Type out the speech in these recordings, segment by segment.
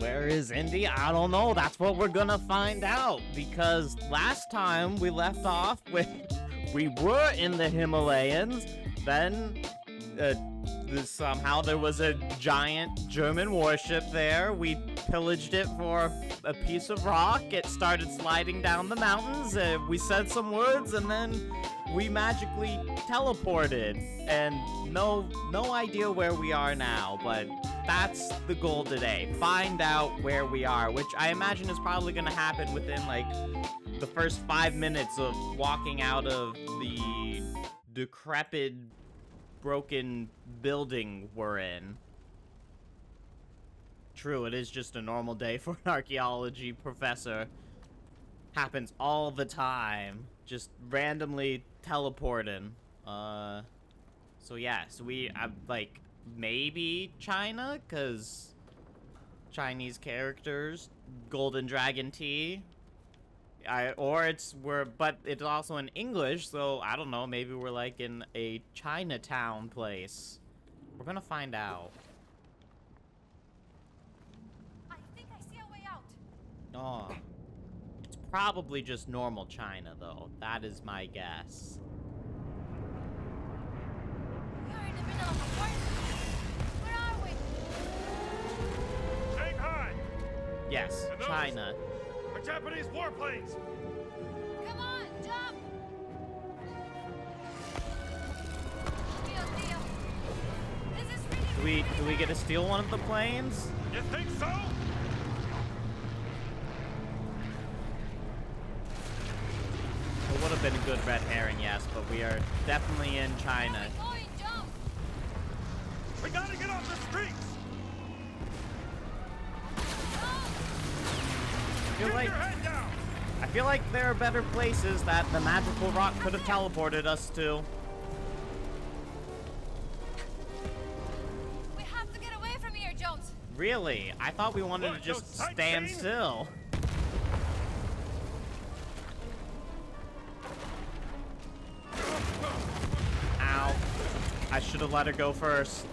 Where is Indy? I don't know. That's what we're gonna find out. Because last time we left off with... we were in the Himalayas. Then, somehow there was a giant German warship there. We pillaged it for a piece of rock. It started sliding down the mountains. We said some words, and then we magically teleported. And no idea where we are now, but... that's the goal today. Find out where we are, which I imagine is probably going to happen within, like, the first 5 minutes of walking out of the decrepit, broken building we're in. True, it is just a normal day for an archaeology professor. Happens all the time. Just randomly teleporting. So yeah, so like... maybe China, because Chinese characters, Golden Dragon Tea, but it's also in English, so I don't know, maybe we're like in a Chinatown place. We're gonna find out. I think I see a way out. Oh, it's probably just normal China, though. That is my guess. We are in the middle of a war. Where are we? Shanghai! Yes, And those China. are Japanese warplanes! Come on, jump! Deal, deal. This is really Do we get to steal one of the planes? You think so? It would have been a good red herring, yes, but we are definitely in China. Where are we going? Jump! We gotta get off the streets! Keep Keep your head down! I feel like there are better places that the magical rock could have teleported us to. We have to get away from here, Jones. Really? I thought we wanted What, to just no stand sightseeing? still. Ow. I should have let her go first.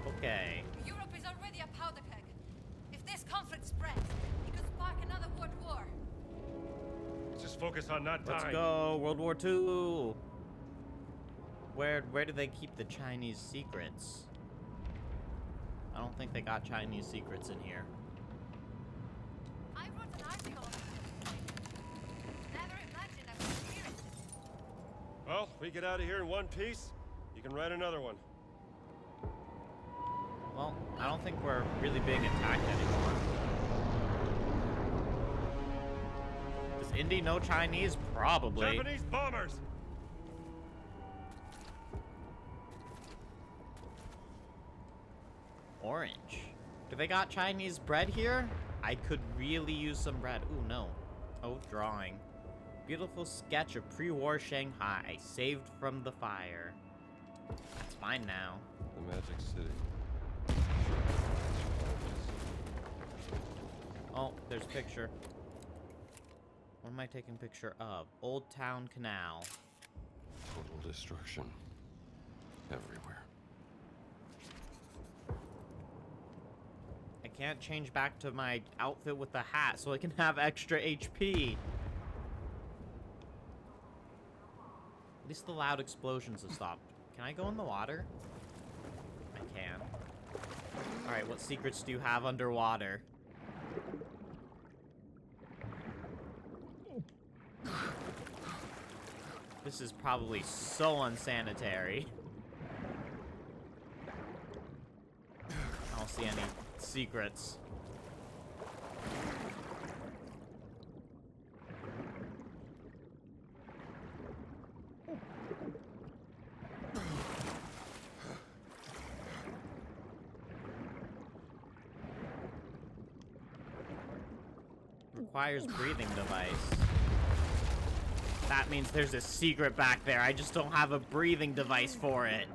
Okay. Europe is already a powder keg. If this conflict spreads, it could spark another world war. Let's just focus on not Let's dying. go. World War II. Where do they keep the Chinese secrets? I don't think they got Chinese secrets in here. I wrote an article on it. Never imagined I would hear it. Well, we get out of here in one piece, you can write another one. Well, I don't think we're really being attacked anymore. Does Indy know Chinese? Probably. Japanese bombers! Orange. Do they got Chinese bread here? I could really use some bread. Ooh, no. Oh, drawing. Beautiful sketch of pre-war Shanghai, saved from the fire. That's mine now. The Magic City. Oh, there's a picture. What am I taking a picture of? Old Town Canal. Total destruction. Everywhere. I can't change back to my outfit with the hat so I can have extra HP. At least the loud explosions have stopped. Can I go in the water? I can. Alright, what secrets do you have underwater? This is probably so unsanitary. I don't see any secrets. Requires breathing device. That means there's a secret back there. I just don't have a breathing device for it.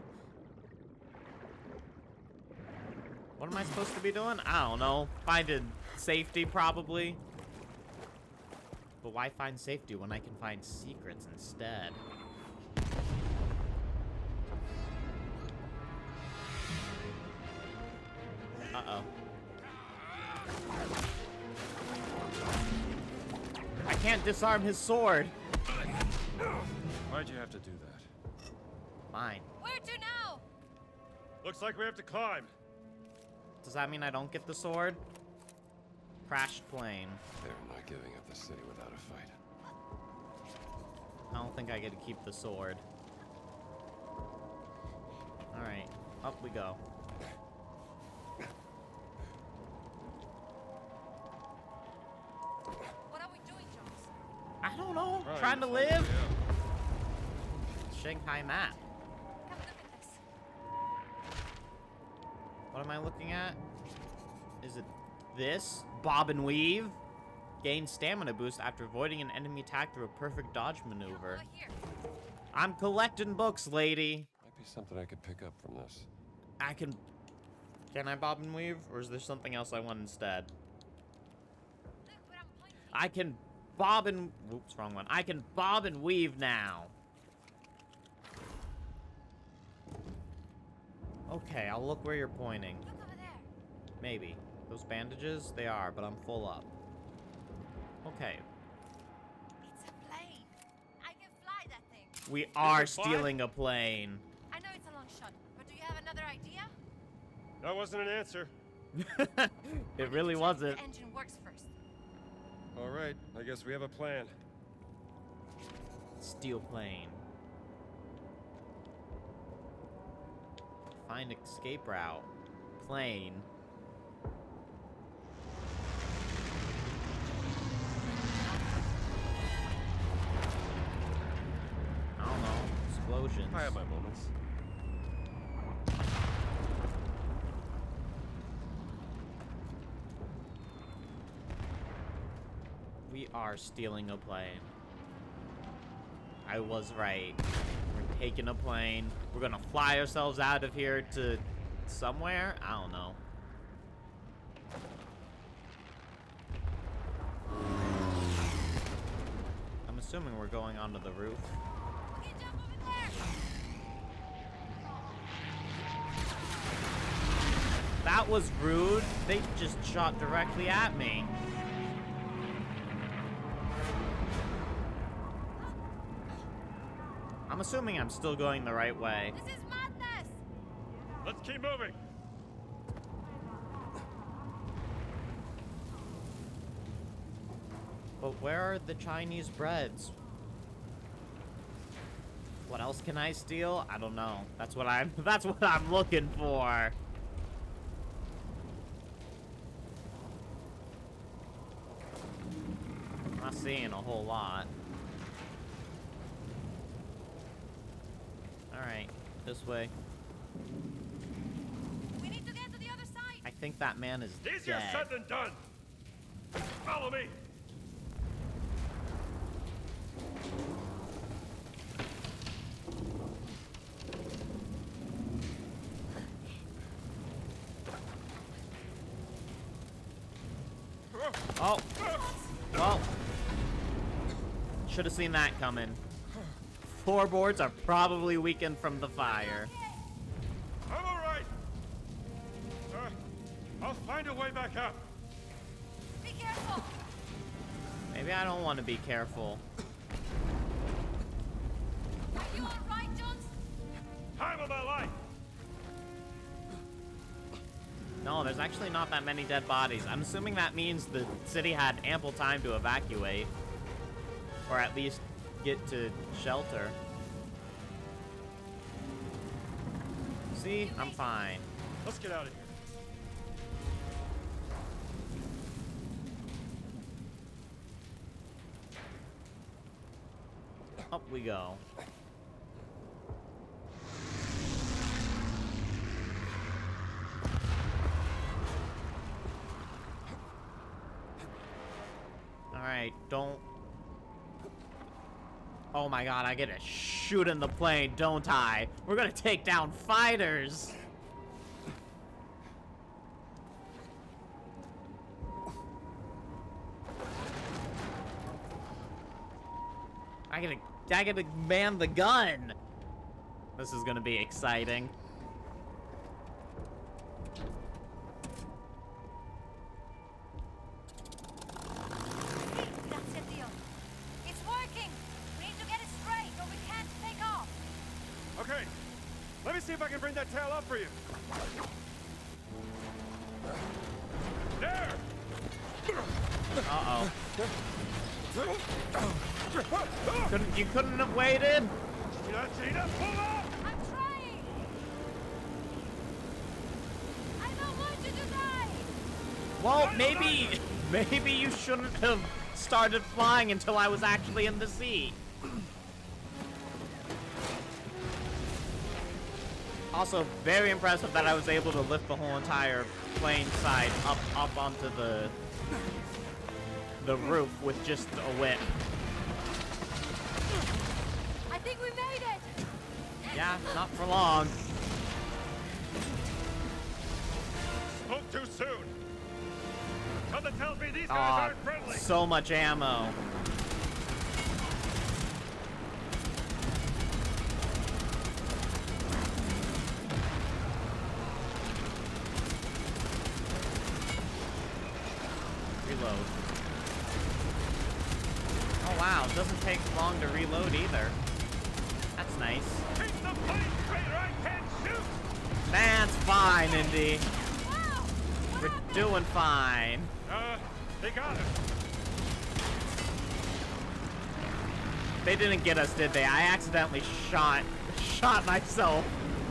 What am I supposed to be doing? I don't know. Finding safety, probably. But why find safety when I can find secrets instead? Uh-oh. I can't disarm his sword. Why'd you have to do that? Fine. Where to now? Looks like we have to climb. Does that mean I don't get the sword? Crashed plane. They're not giving up the city without a fight. I don't think I get to keep the sword. Alright, up we go. What are we doing, Jones? I don't know. Right, Trying to find a way live. out. Shanghai map. Come look at this. What am I looking at? Is it this? Bob and weave? Gain stamina boost after avoiding an enemy attack through a perfect dodge maneuver. Over here. I'm collecting books, lady. Might be something I could pick up from this. I can... Can I bob and weave? Or is there something else I want instead? Look where I'm pointing. I can bob and... Whoops, wrong one. I can bob and weave now. Okay, I'll look where you're pointing. Look over there. Maybe. Those bandages? They are, but I'm full up. Okay. It's a plane. I can fly that thing. We are can fly? stealing a plane. I know it's a long shot, but do you have another idea? That wasn't an answer. It really Check wasn't. The engine works first. All right, I guess we have a plan. Steal plane. Find escape route. Plane. I don't know. Explosions. I have my moments. We are stealing a plane. I was right. We're taking a plane. We're gonna fly ourselves out of here to somewhere? I don't know. I'm assuming we're going onto the roof. We can jump over there. That was rude. They just shot directly at me. I'm assuming I'm still going the right way. This is madness. Let's keep moving. But where are the Chinese breads? What else can I steal? I don't know. That's what I'm looking for. I'm not seeing a whole lot. Alright, this way. We need to get to the other side. I think that man is Easier dead. said than done. Follow me. Oh! Well, should have seen that coming. Floorboards are probably weakened from the fire. I'm all right. I'll find a way back up. Be careful. Maybe I don't want to be careful. Are you all right, Jones? Time of my life. No, there's actually not that many dead bodies. I'm assuming that means the city had ample time to evacuate. Or at least get to shelter. See? I'm fine. Let's get out of here. Up we go. Alright, don't... Oh my god, I get to shoot in the plane, don't I? We're gonna take down fighters! I gotta man the gun! This is gonna be exciting. if I can bring that tail up for you. There! Uh-oh. You couldn't have waited? You not seen us? Pull up! I'm trying! I don't want you to die! Well, maybe you shouldn't have started flying until I was actually in the sea. Also, very impressive that I was able to lift the whole entire plane side up onto the roof with just a whip. I think we made it! Yeah, not for long. Spoke too soon. Something tells me these guys Aw, aren't friendly. so much ammo. Reload. Oh wow, it doesn't take long to reload either. That's nice. Keep the plane straight or I can't shoot! That's fine, Indy. Wow! What We're happened? doing fine. They got us. They didn't get us, did they? I accidentally shot myself.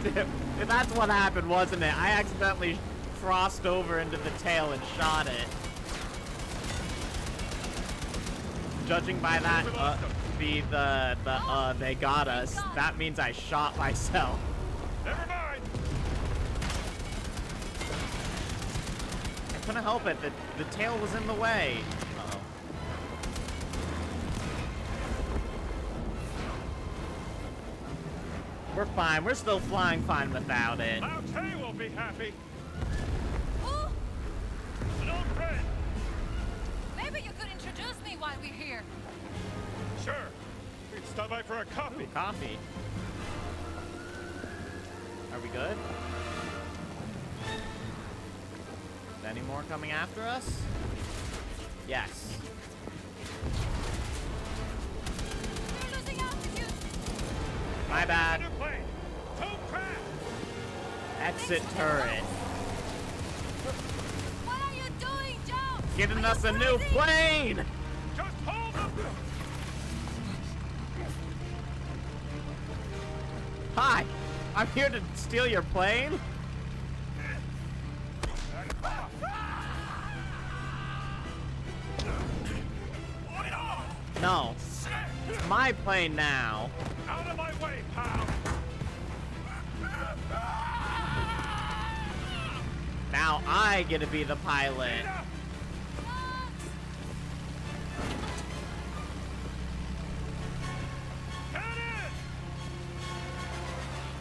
If that's what happened, wasn't it? I accidentally crossed over into the tail and shot it. Judging by that, they got us. That means I shot myself. Never mind. I couldn't help it. The tail was in the way. Uh-oh. We're fine. We're still flying fine without it. Lao Che will be happy. Oh, An old friend. maybe you could introduce me while we're here. Sure. We can stop by for a coffee. Coffee. Are we good? Is any more coming after us? Yes. We're losing altitude. My bad. New plane. Don't crash. Exit turret. What are you doing, Joe? Giving Are us you a new crazy? plane! Just hold them. Hi! I'm here to steal your plane? No. It's my plane now. Out of my way, pal. Now I get to be the pilot. Get in.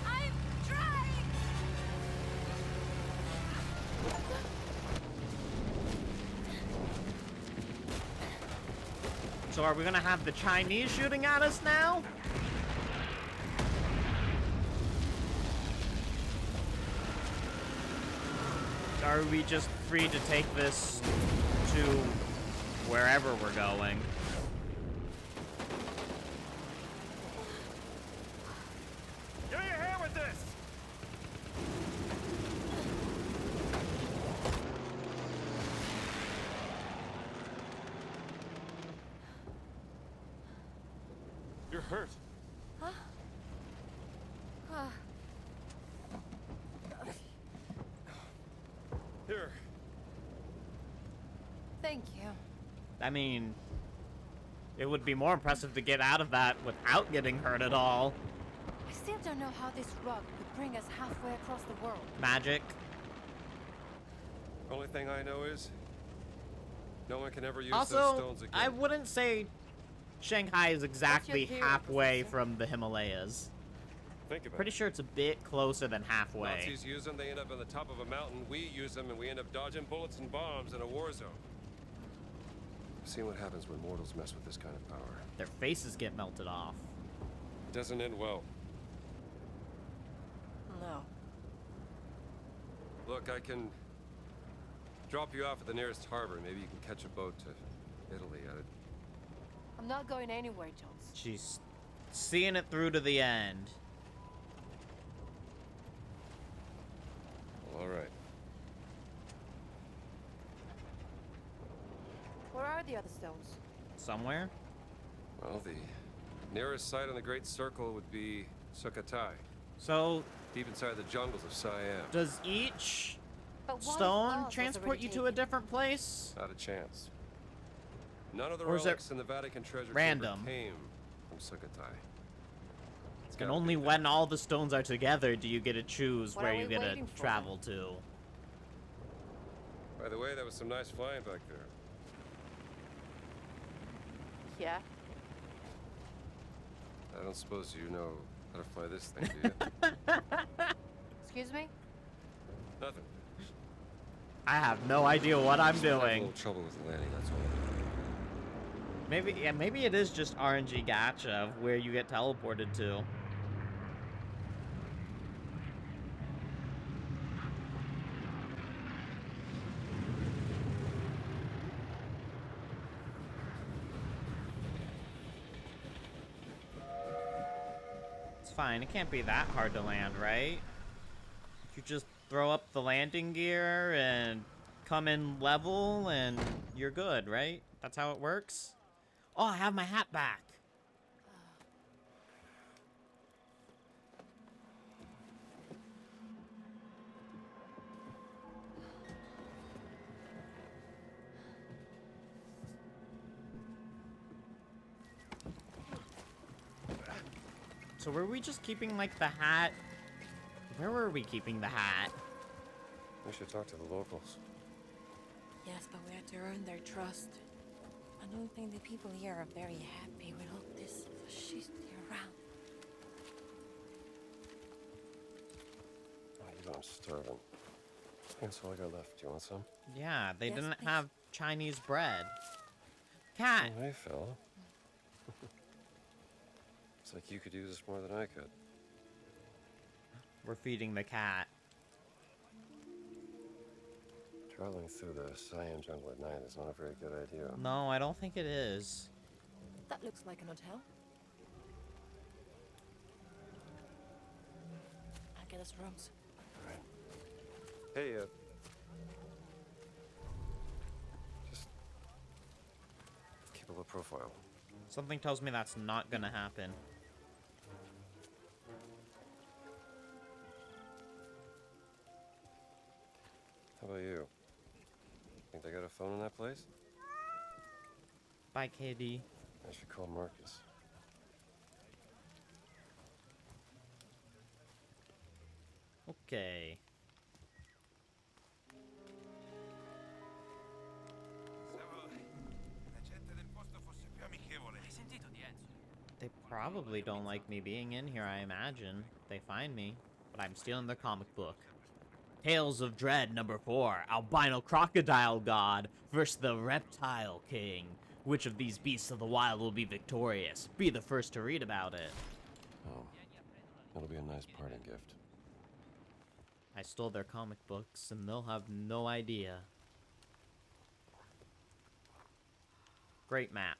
I'm trying. So are we gonna have the Chinese shooting at us now? Or are we just free to take this to wherever we're going? Give me a hand with this. You're hurt. Here. Thank you. I mean, it would be more impressive to get out of that without getting hurt at all. I still don't know how this rug could bring us halfway across the world. Magic. Only thing I know is no one can ever use those Also, stones again. I wouldn't say Shanghai is exactly theory, halfway Professor? from the Himalayas. Think about Pretty it. sure it's a bit closer than halfway. Nazis use them, they end up on the top of a mountain. We use them, and we end up dodging bullets and bombs in a war zone. I've seen what happens when mortals mess with this kind of power. Their faces get melted off. It doesn't end well. No. Look, I can drop you off at the nearest harbor. Maybe you can catch a boat to Italy. I'm not going anywhere, Jones. She's seeing it through to the end. All right. Where are the other stones? Somewhere? Well, the nearest site on the Great Circle would be Sukhothai, So, deep inside the jungles of Siam. does each But what if stone Oz was transport already you to a taken? different place? Not a chance. None of the Or is it relics in the Vatican treasure random? chamber came from Sukhothai. It's And gotta only be there. when all the stones are together do you get to choose What where are you we get to waiting for? travel to. By the way, that was some nice flying back there. Yeah. I don't suppose you know how to fly this thing, do you? Excuse me? Nothing. I have no idea what I'm Just had a doing. little trouble with the landing, that's all. Maybe it is just RNG gacha of where you get teleported to. It's fine. It can't be that hard to land, right? You just throw up the landing gear and come in level and you're good, right? That's how it works? Oh, I have my hat back. So were we just keeping, like, the hat? Where were we keeping the hat? We should talk to the locals. Yes, but we have to earn their trust. I don't think the people here are very happy with all this fascisty around. Oh, you know I'm starving. That's all I got left. Do you want some? Yeah, they Yes, didn't please. have Chinese bread. Cat! Oh, hey, fella. It's like you could use this more than I could. We're feeding the cat. Traveling through the Siam jungle at night is not a very good idea. No, I don't think it is. That looks like an hotel. I'll get us rooms. Right. Hey, just keep a low profile. Something tells me that's not gonna happen. How about you? Think they got a phone in that place? Bye, KD. I should call Marcus. Okay. They probably don't like me being in here, I imagine. They find me, but I'm stealing their comic book. Tales of Dread #4, Albino Crocodile God versus the Reptile King. Which of these beasts of the wild will be victorious? Be the first to read about it. Oh, that'll be a nice parting gift. I stole their comic books, and they'll have no idea. Great map.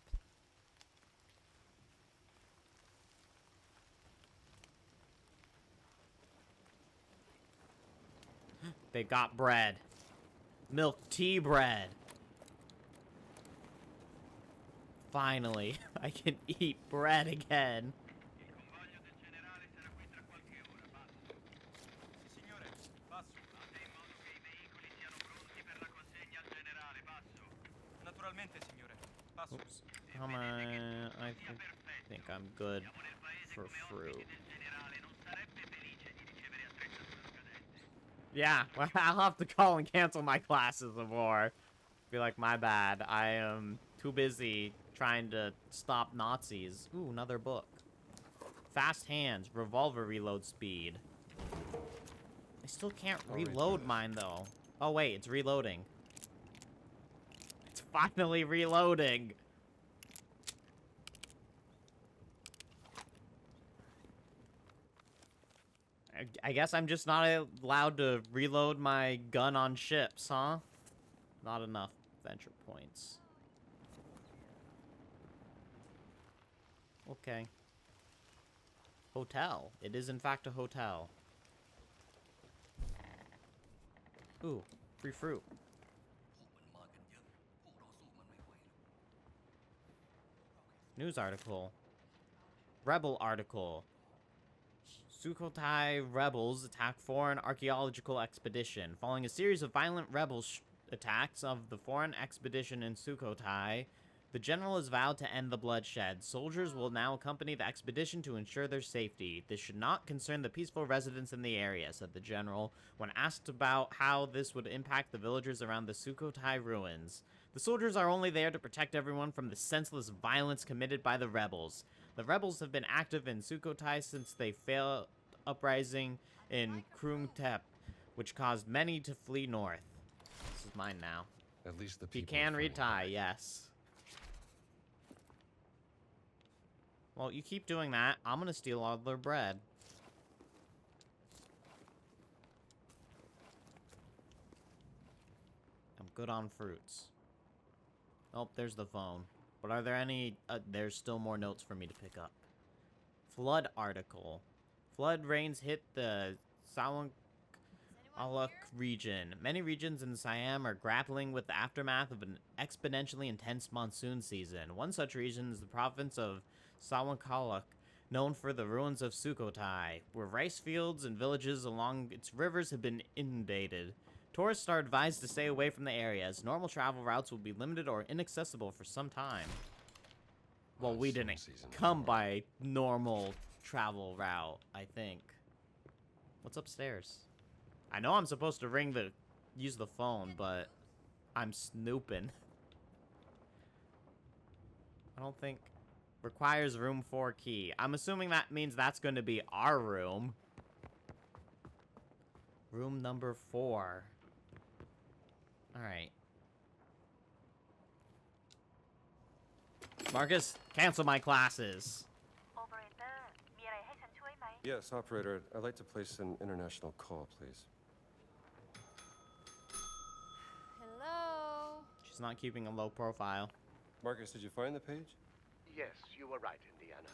They got bread. Milk tea bread. Finally, I can eat bread again. Oops. How am I think I'm good for fruit. Yeah, well, I'll have to call and cancel my classes more. Be like, my bad. I am too busy trying to stop Nazis. Ooh, another book. Fast hands, revolver reload speed. I still can't I'll read reload through mine, though. Oh, wait, it's reloading. It's finally reloading. I guess I'm just not allowed to reload my gun on ships, huh? Not enough venture points. Okay. Hotel. It is in fact a hotel. Ooh, free fruit. News article. Rebel article. Sukhothai rebels attack foreign archaeological expedition. Following a series of violent rebel attacks of the foreign expedition in Sukhothai, the general has vowed to end the bloodshed. Soldiers will now accompany the expedition to ensure their safety. This should not concern the peaceful residents in the area, said the general, when asked about how this would impact the villagers around the Sukhothai ruins. The soldiers are only there to protect everyone from the senseless violence committed by the rebels. The rebels have been active in Sukhothai since they failed uprising in Krungtep, which caused many to flee north. This is mine now. At least the He people. can are read fighting Thai, back. yes. Well, you keep doing that. I'm gonna steal all their bread. I'm good on fruits. Oh, there's the phone. But are there any... there's still more notes for me to pick up. Flood article. Flood rains hit the Sawankalak region. Many regions in Siam are grappling with the aftermath of an exponentially intense monsoon season. One such region is the province of Sawankalak, known for the ruins of Sukhothai, where rice fields and villages along its rivers have been inundated. Tourists are advised to stay away from the area, as normal travel routes will be limited or inaccessible for some time. Well, we Monsoon didn't season. come by normal travel route, I think. What's upstairs? I know I'm supposed to use the phone, but I'm snooping. I don't think... Requires room 4 key. I'm assuming that means that's going to be our room. Room number 4. Alright. Marcus, cancel my classes. Operator มีอะไรให้ฉันช่วยไหม Yes, operator. I'd like to place an international call, please. Hello. She's not keeping a low profile. Marcus, did you find the page? Yes, you were right, Indiana.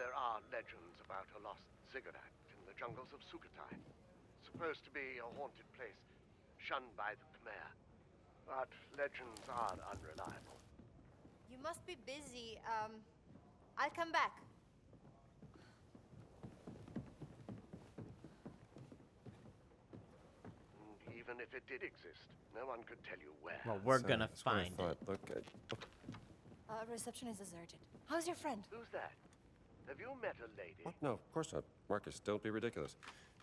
There are legends about a lost ziggurat in the jungles of Sukhothai. Supposed to be a haunted place, shunned by the Khmer. But legends are unreliable. You must be busy. I'll come back. And even if it did exist, no one could tell you where. Well, we're So, gonna that's what I find it. thought. Look, Reception is deserted. How's your friend? Who's that? Have you met a lady? what? No, of course not. Marcus, don't be ridiculous.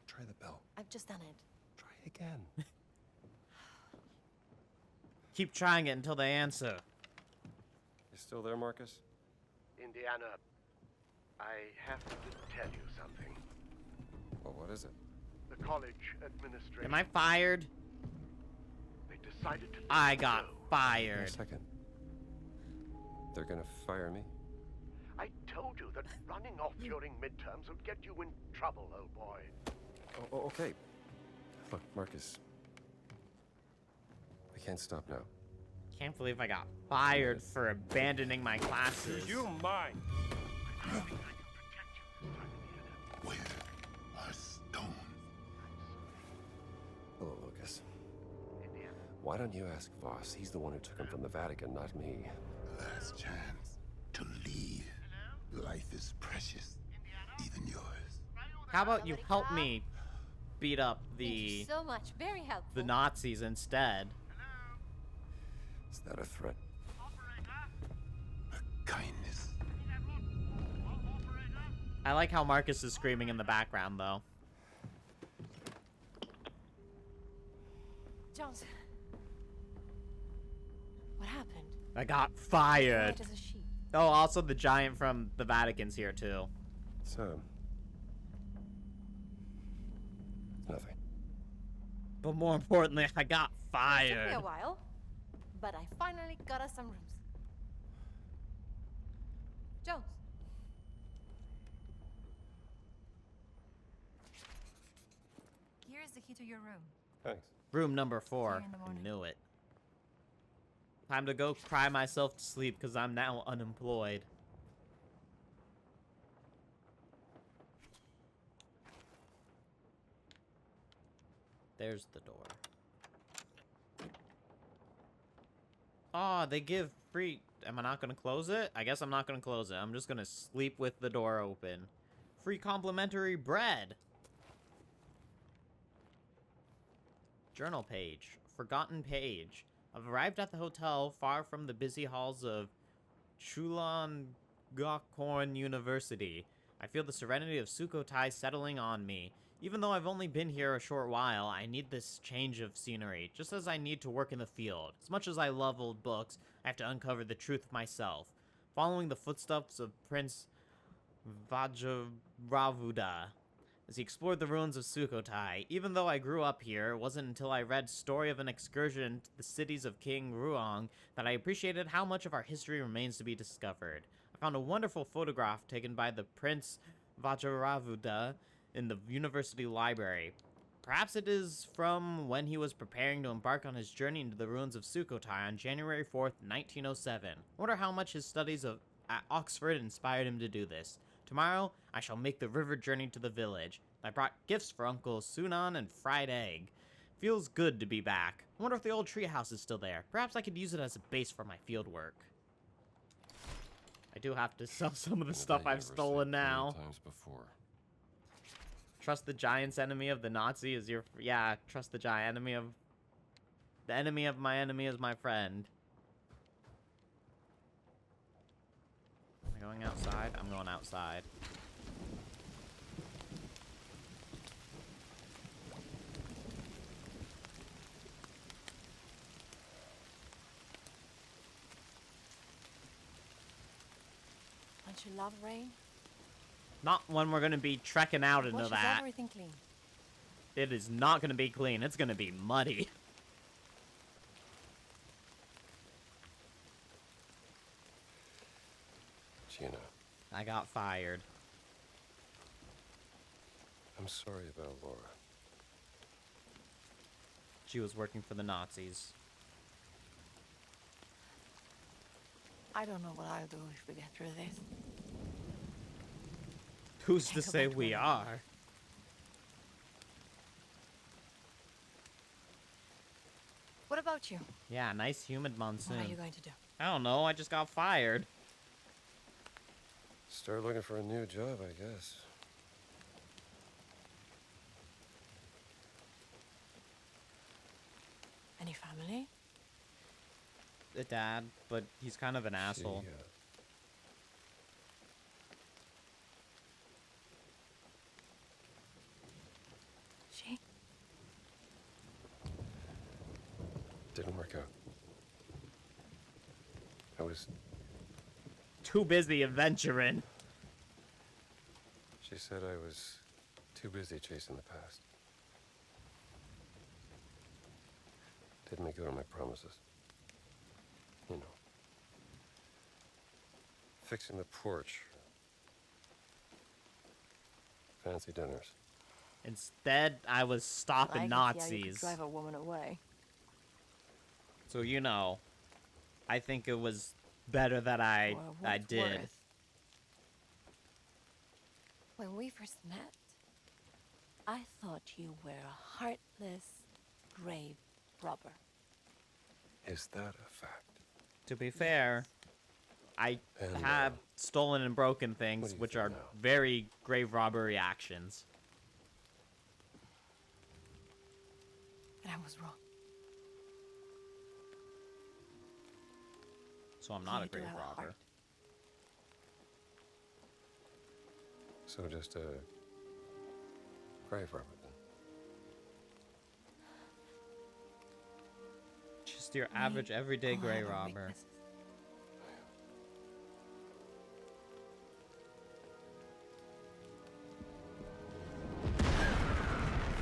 Try the bell. I've just done it. Try again. Keep trying it until they answer. You still there, Marcus? Indiana, I have to tell you something. Well, what is it? The college administration. Am I fired? They decided to. I got go. Wait a fired. second. They're gonna fire me? I told you that running off during midterms would get you in trouble, old boy. Oh, okay. Look, Marcus. We can't stop now. Can't believe I got fired for abandoning my classes. mind? Where are Stone? Hello, Lucas. Indiana. Why don't you ask Voss? He's the one who took him from the Vatican, not me. Last chance to leave. Life is precious, even yours. How about you help me beat up Thank you the so much. Very helpful. Nazis instead? Is that a threat? A kindness. I like how Marcus is screaming in the background, though. Jones. What happened? I got fired. White as a sheet. Oh, also the giant from the Vatican's here, too. So. Nothing. But more importantly, I got It took me fired. a while, but I finally got us some rooms. Jones. Here is the key to your room. Thanks. Room number 4. See you in the I morning. knew it. Time to go cry myself to sleep because I'm now unemployed. There's the door. Oh, they give free... Am I not going to close it? I guess I'm not going to close it. I'm just going to sleep with the door open. Free complimentary bread. Journal page. Forgotten page. I've arrived at the hotel far from the busy halls of Chulalongkorn University. I feel the serenity of Sukhothai settling on me. Even though I've only been here a short while, I need this change of scenery, just as I need to work in the field. As much as I love old books, I have to uncover the truth myself. Following the footsteps of Prince Vajravuda as he explored the ruins of Sukhothai. Even though I grew up here, it wasn't until I read Story of an Excursion to the Cities of King Ruang that I appreciated how much of our history remains to be discovered. I found a wonderful photograph taken by the Prince Vajravuda in the university library. Perhaps it is from when he was preparing to embark on his journey into the ruins of Sukhothai on January 4th, 1907. I wonder how much his studies at Oxford inspired him to do this. Tomorrow, I shall make the river journey to the village. I brought gifts for Uncle Sunan and fried egg. Feels good to be back. I wonder if the old treehouse is still there. Perhaps I could use it as a base for my field work. I do have to sell some of the stuff I've stolen now. Times before. Trust the giant's enemy of the Nazi is your... Yeah, trust the giant enemy of... The enemy of my enemy is my friend. Am I going outside? I'm going outside. Don't you love rain? Not when we're going to be trekking out into Washes that. everything clean. It is not going to be clean. It's going to be muddy. Gina, I got fired. I'm sorry about Laura. She was working for the Nazis. I don't know what I'll do if we get through this. Who's to Can't go say back to we where we are? What about you? Yeah, nice humid monsoon. What are you going to do? I don't know. I just got fired. Start looking for a new job, I guess. Any family? A dad, but he's kind of an asshole. She? Didn't work out. I was... Too busy adventuring. She said I was too busy chasing the past. Didn't make good on my promises. You know. Fixing the porch. Fancy dinners. Instead, I was stopping Like it, yeah, you could Nazis. drive a woman away. So, you know, I think it was better that I What's did. worth? When we first met, I thought you were a heartless grave robber. Is that a fact? To be fair, I And, have stolen and broken what things, do you which think are now? very grave robbery actions. And I was wrong. So I'm not a You do grave have a robber. heart. So just a grave robber then? Just your average, everyday all grave have our robber. weaknesses.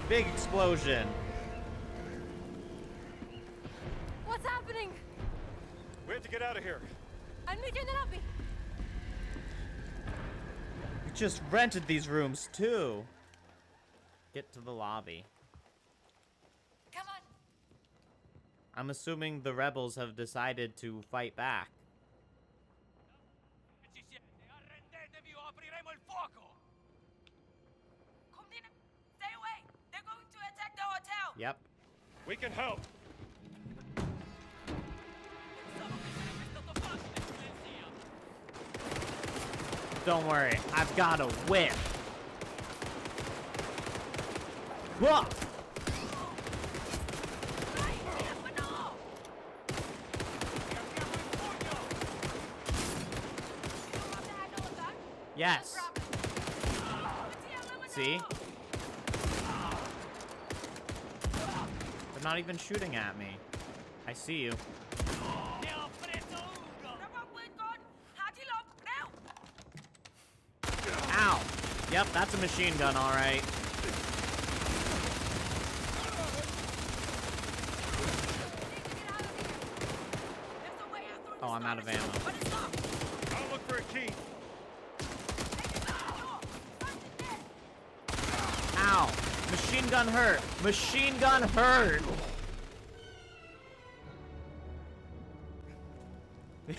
Big explosion. What's happening? We have to get out of here. I'll meet you in the lobby. We just rented these rooms too. Get to the lobby. Come on. I'm assuming the rebels have decided to fight back. Stay away. They're going to attack the hotel. Yep. We can help. Someone Don't worry, I've got a whip. Whoa! Yes. See? They're not even shooting at me. I see you. Ow! Yep, that's a machine gun, alright. Oh, I'm out of ammo. I'll look for a key. Ow! Machine gun hurt! Machine gun hurt!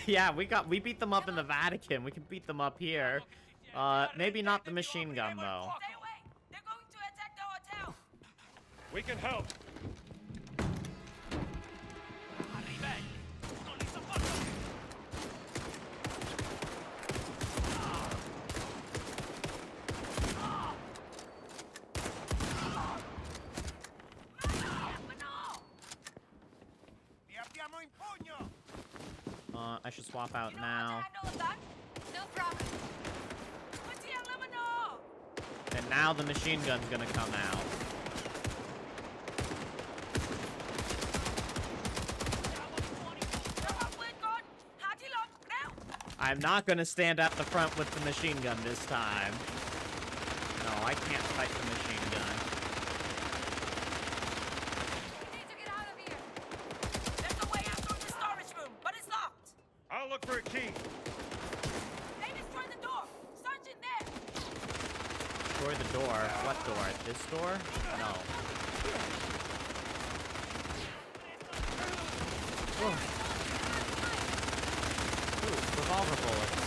Yeah, we beat them up in the Vatican. We can beat them up here. Maybe not the machine gun, though. Stay away! They're going to attack the hotel! We can help. I should swap out now. No problem. And now the machine gun's gonna come out. I'm not gonna stand at the front with the machine gun this time. No, I can't fight the machine gun. We need to get out of here. There's a way out from the storage room, but it's locked. I'll look for a key. They destroyed the door. Search in there. Destroy the door. What door? This door? No. Whoa. Ooh, revolver bullets.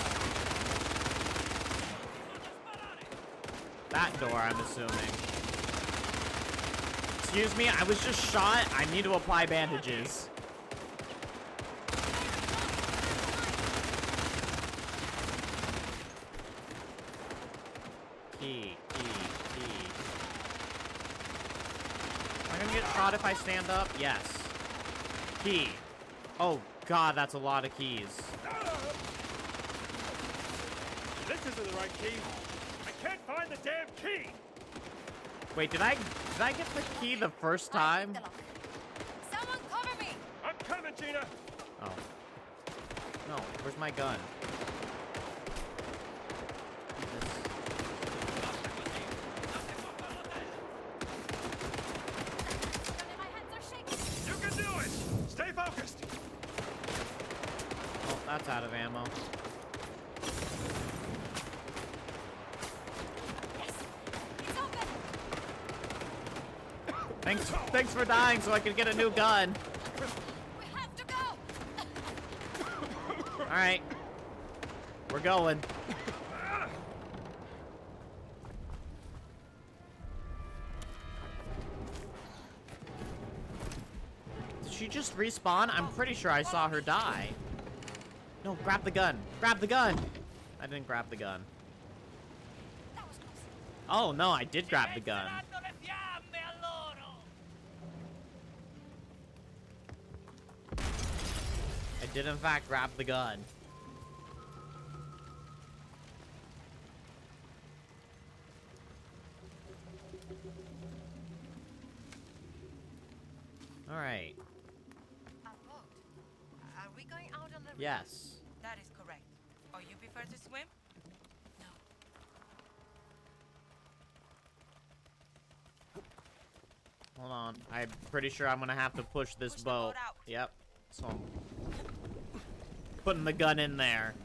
That door, I'm assuming. Excuse me, I was just shot. I need to apply bandages. Key. Am I gonna get shot if I stand up? Yes. Key. Oh, God, that's a lot of keys. This isn't the right key. I can't find the damn key. Wait, did I get the key the first time? Someone cover me. I'm coming, Gina. Oh. No, where's my gun? My hands are shaking. You can do it. Stay focused. Oh, that's out of ammo. It's open. Thanks for dying so I can get a new gun. We have to go. Alright. We're going. Did she just respawn? I'm pretty sure I saw her die. No, grab the gun. Grab the gun. I didn't grab the gun. That was close. Oh, no, I did grab the gun. I did, in fact, grab the gun. Alright. A boat. Are we going out on the river? Yes. That is correct. Oh, you prefer to swim? Hold on. I'm pretty sure I'm gonna have to push this Push the boat. boat out. Yep. So I'm putting the gun in there.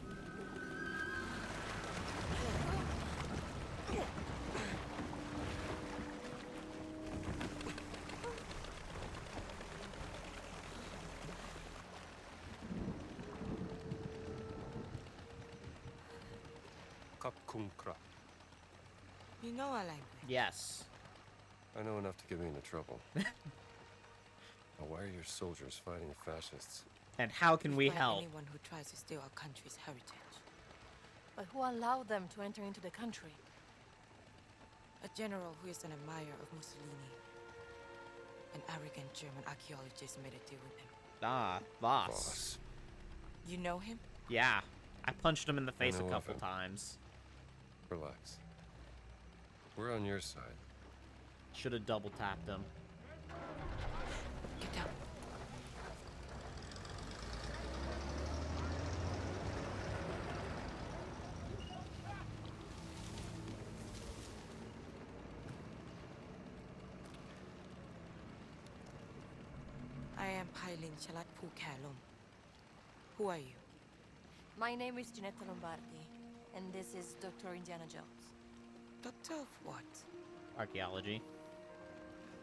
Kakunkra. You know our language. Yes. I know enough to get me into trouble. Now, why are your soldiers fighting fascists? And how can we Fight help? anyone who tries to steal our country's heritage. But who allowed them to enter into the country? A general who is an admirer of Mussolini. An arrogant German archaeologist made a deal with him. Ah, boss. Boss. You know him? Yeah, I punched him in the face a know of couple him. times. Relax. We're on your side. Should have double tapped him. Get down. I am Pailin Chalat Pukalum. Who are you? My name is Ginetta Lombardi, and this is Dr. Indiana Jones. Doctor of what? Archaeology.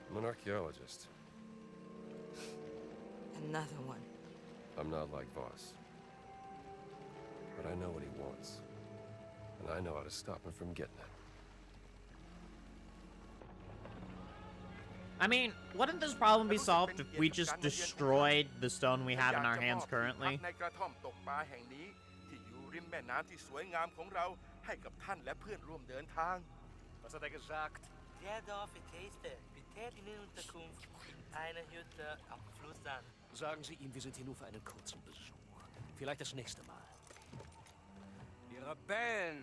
I'm an archaeologist. Another one. I'm not like Voss. But I know what he wants. And I know how to stop him from getting it. I mean, wouldn't this problem be solved if we just destroyed the stone we have in our hands currently? ในกระท่อมตกปลาแห่งนี้ที่อยู่ริมแม่น้ำที่สวยงามของเราให้กับท่านและเพื่อนร่วมเดินทาง Was hat er gesagt? Der Dorf Taste betätigen in Unterkunft in einer Hütte am Fluss an. Sagen Sie ihm, wir sind hier nur für einen kurzen Besuch. Vielleicht das nächste Mal. Die Rebellen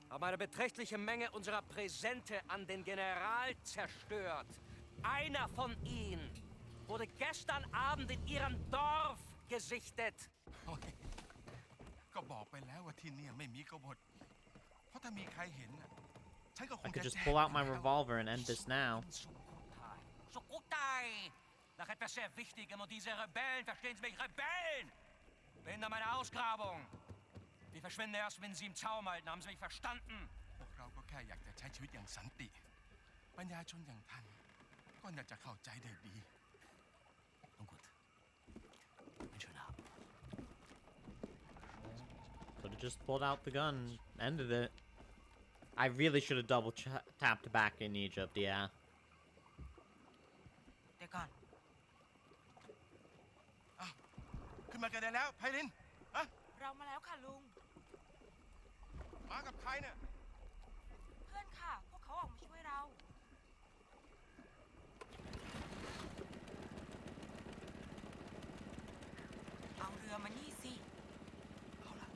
haben eine beträchtliche Menge unserer Präsente an den General zerstört. Einer von ihnen wurde gestern Abend in Ihrem Dorf gesichtet. ก็บอกไปแล้วว่าที่เนี่ยไม่มีกบฏเพราะถ้ามีใครเห็นน่ะฉันก็ค I ง could จะ just แจ้ง pull out my ไปแล้ว revolver and end this now. Sukutai! Nach etwas sehr Wichtigem und diese Rebellen, verstehen Sie mich, Rebellen! Behindern meine Ausgrabung! Die verschwinden erst, wenn Sie im Zaum halten, haben Sie mich verstanden? พวกเราก็แค่อยากจะใช้ชีวิตอย่างสันติปัญญาชนอย่างท่านก็น่าจะเข้าใจได้ดี Nun gut. Einen schönen Abend. Could have just pulled out the gun, ended it. I really should have double tapped back in Egypt, yeah. They're gone. อ้าวขึ้นมากันได้แล้วไพลินฮะ เรามาแล้วค่ะลุง มากับใครเนี่ย เพื่อนค่ะ พวกเขาออกมาช่วยเรา เอาเรือมานี่สิ เอาล่ะ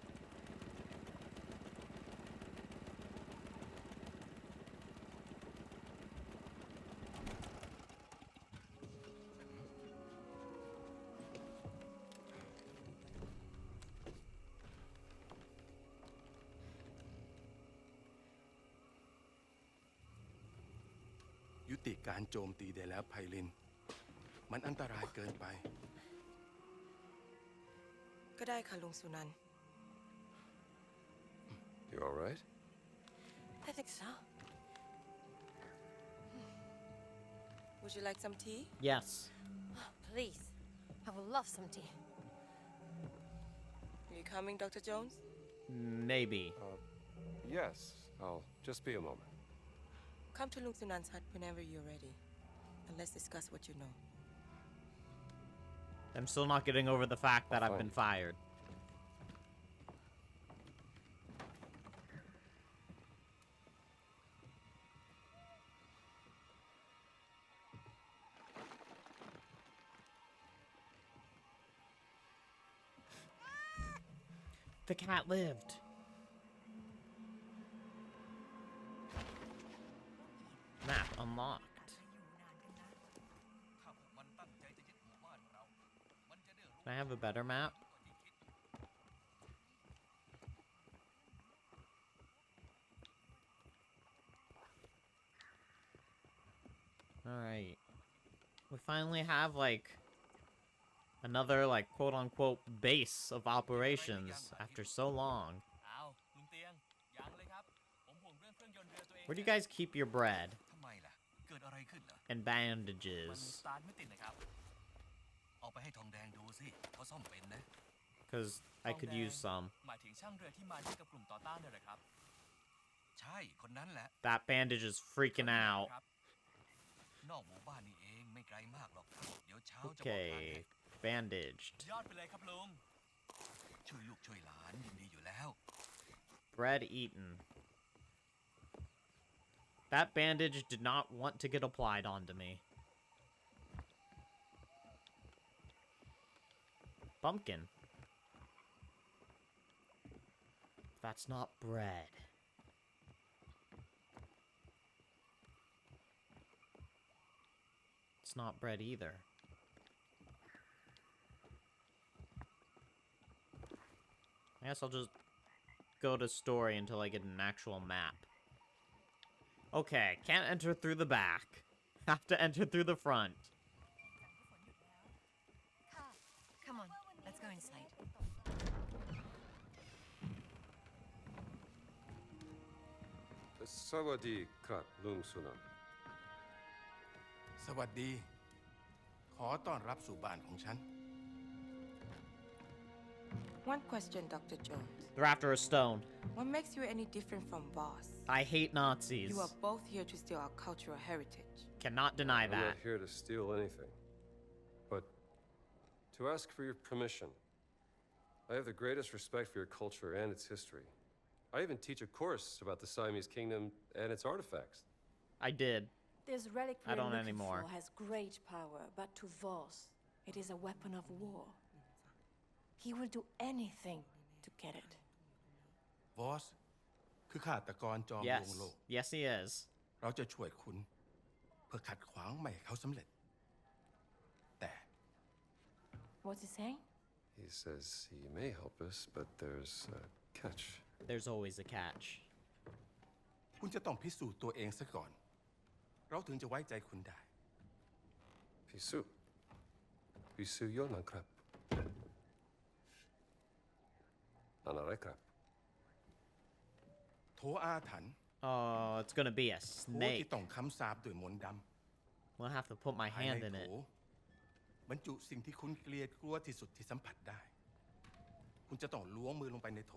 ยุติการโจมตีได้แล้วไพลิน มันอันตรายเกินไป ก็ได้ค่ะลุงสุนันท์ You all right? I think so. Would you like some tea? Yes. Please, I would love some tea. Are you coming, Dr. Jones? Maybe. Yes. I'll just be a moment. Come to Lung Sunan's hut whenever you're ready. And let's discuss what you know. I'm still not getting over the fact that I've Fine. been fired. The cat lived. Map unlocked. ถ้าพวกมันตั้งใจจะยึดหมู่บ้านเรา มันจะได้รู้ Can I have a better map? Alright. We finally have, like, another, like, quote-unquote base of operations after so long. เอาลุงเตียงยังเลยครับ ผมห่วงเรื่องเครื่องยนต์เรือตัวเอง Where do you guys keep your bread ทำไมล่ะ เกิดอะไรขึ้นเหรอ and มัน bandages? สตาร์ทไม่ติดเลยครับ เอาไปให้ทองแดงดูสิเขาซ่อมเป็นนะ Because I could use some. หมายถึงช่างเรือที่มาด้วยกับกลุ่มต่อต้านเนี่ยเหรอครับ ใช่ คนนั้นแหละ That bandage is freaking out. ครับนอกหมู่บ้านนี่เองไม่ไกลมากหรอก เดี๋ยวเช้าจะบอกทาง Okay, ให้ bandaged. ยอดไปเลยครับลุง ช่วยลูกช่วยหลานยินดีอยู่แล้ว Bread eaten. That bandage did not want to get applied onto me. Pumpkin. That's not bread. It's not bread either. I guess I'll just go to story until I get an actual map. Okay, can't enter through the back. Have to enter through the front. Come on, let's go inside. สวัสดีครับลุงสุนันท์ สวัสดี ขอต้อนรับสู่บ้านของฉัน One question, Dr. Jones. They're after a stone. What makes you any different from Boss? I hate Nazis. You are both here to steal our cultural heritage. Cannot deny I'm that. not here to steal anything, but to ask for your permission. I have the greatest respect for your culture and its history. I even teach a course about the Siamese kingdom and its artifacts. I did. This relic I don't we're looking anymore. for has great power, but to Voss, it is a weapon of war. He will do anything to get it. วอส คือฆาตกรจอมล Yes. วงโลก Yes, he is. เราจะช่วยคุณ เพื่อขัดขวางไม่ให้เขาสำเร็จ แต่ What's he saying? He says he may help us, but there's a catch. There's always a catch. คุณจะต้องพิสูจน์ตัวเองซะก่อน เราถึงจะไว้ใจคุณได้ Pisu. Pisu yonan krap. Anare krap. โถอาถรรพ์ Oh, it's gonna be a โถ snake. ที่ต้องคำสาปด้วยมนต์ด We'll have to put my ำภาย hand ใน in โถ it. บรรจุสิ่งที่คุณเกลียดกลัวที่สุดที่สัมผัสได้ คุณจะต้องล้วงมือลงไปในโถ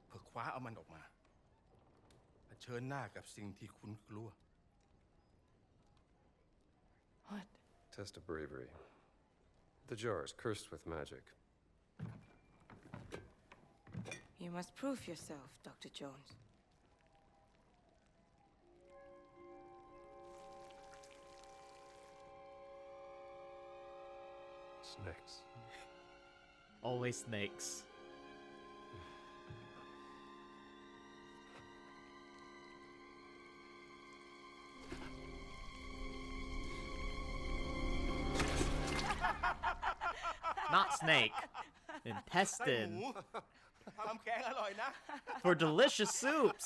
เพื่อคว้าเอามันออกมาเผชิญหน้ากับสิ่งที่คุณกลัว What? Test of bravery. The jar is cursed with magic. You must prove yourself, Dr. Jones. Snakes. Always snakes. Not snake. ไส้ Intestine. หมูทำแกงอร่อยนะ For delicious soups.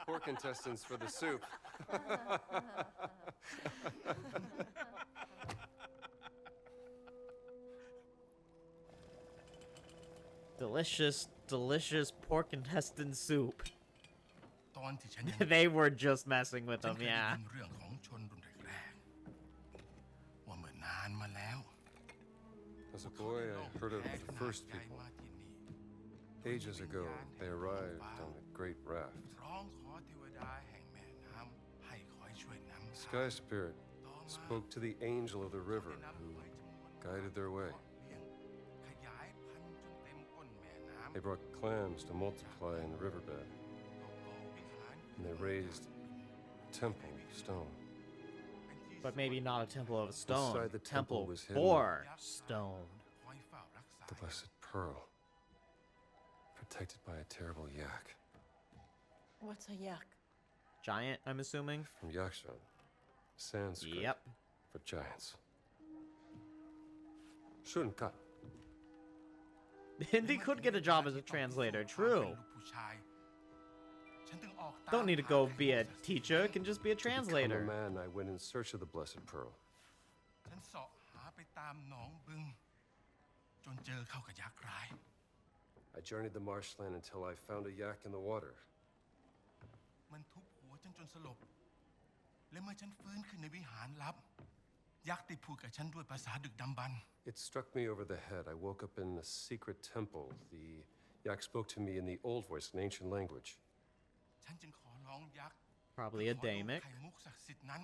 Pork intestines for the soup. Delicious, delicious pork intestine soup. ตอนที่ฉันยัง They were just messing with ฉัน them, เคยได้ yeah. ยินเรื่องของชนรุ่นแรกๆว่าเมื่อนานมาแล้ว As a boy, I heard of the first ใหญ่ people. มาที่นี่ Ages ago, they arrived on a great raft. ร้องขอเทวดาแห่งแม่น้ำให้คอยช่วยนำ The ทาง Sky Spirit spoke to the angel of the river who guided their way. ขยายพันธุ์จนเต็มก้นแม่น้ำ They brought clams to multiply in the riverbed, and they raised a temple of stone. But maybe not a temple of stone. Inside the temple was hidden for stone. คอยเฝ้ารักษา The blessed pearl, protected by a terrible yak What's a yak? Giant, I'm assuming? from Yakshan, Sanskrit Yep. for giants. Shunka. Indy could get a job as a translator, true. ฉันถึงออกตาม Don't need to go be a teacher, can just be a To become a translator. man, I went in search of the blessed pearl. ฉันเสาะหาไปตามหนองบึง จนเจอเข้ากับยักษ์ร้าย I journeyed the marshland until I found a yak in the water. มันทุบหัวฉันจนสลบ และเมื่อฉันฟื้นขึ้นในวิหารลับ ยักษ์ได้พูดกับฉันด้วยภาษาดึกดำบรรพ์ It struck me over the head. I woke up in a secret temple. The yak spoke to me in the old voice, an ancient language. ฉันจึงขอร้องยักษ์ Probably a ขอดู Damic. ไข่มุกศักดิ์สิทธิ์นั้น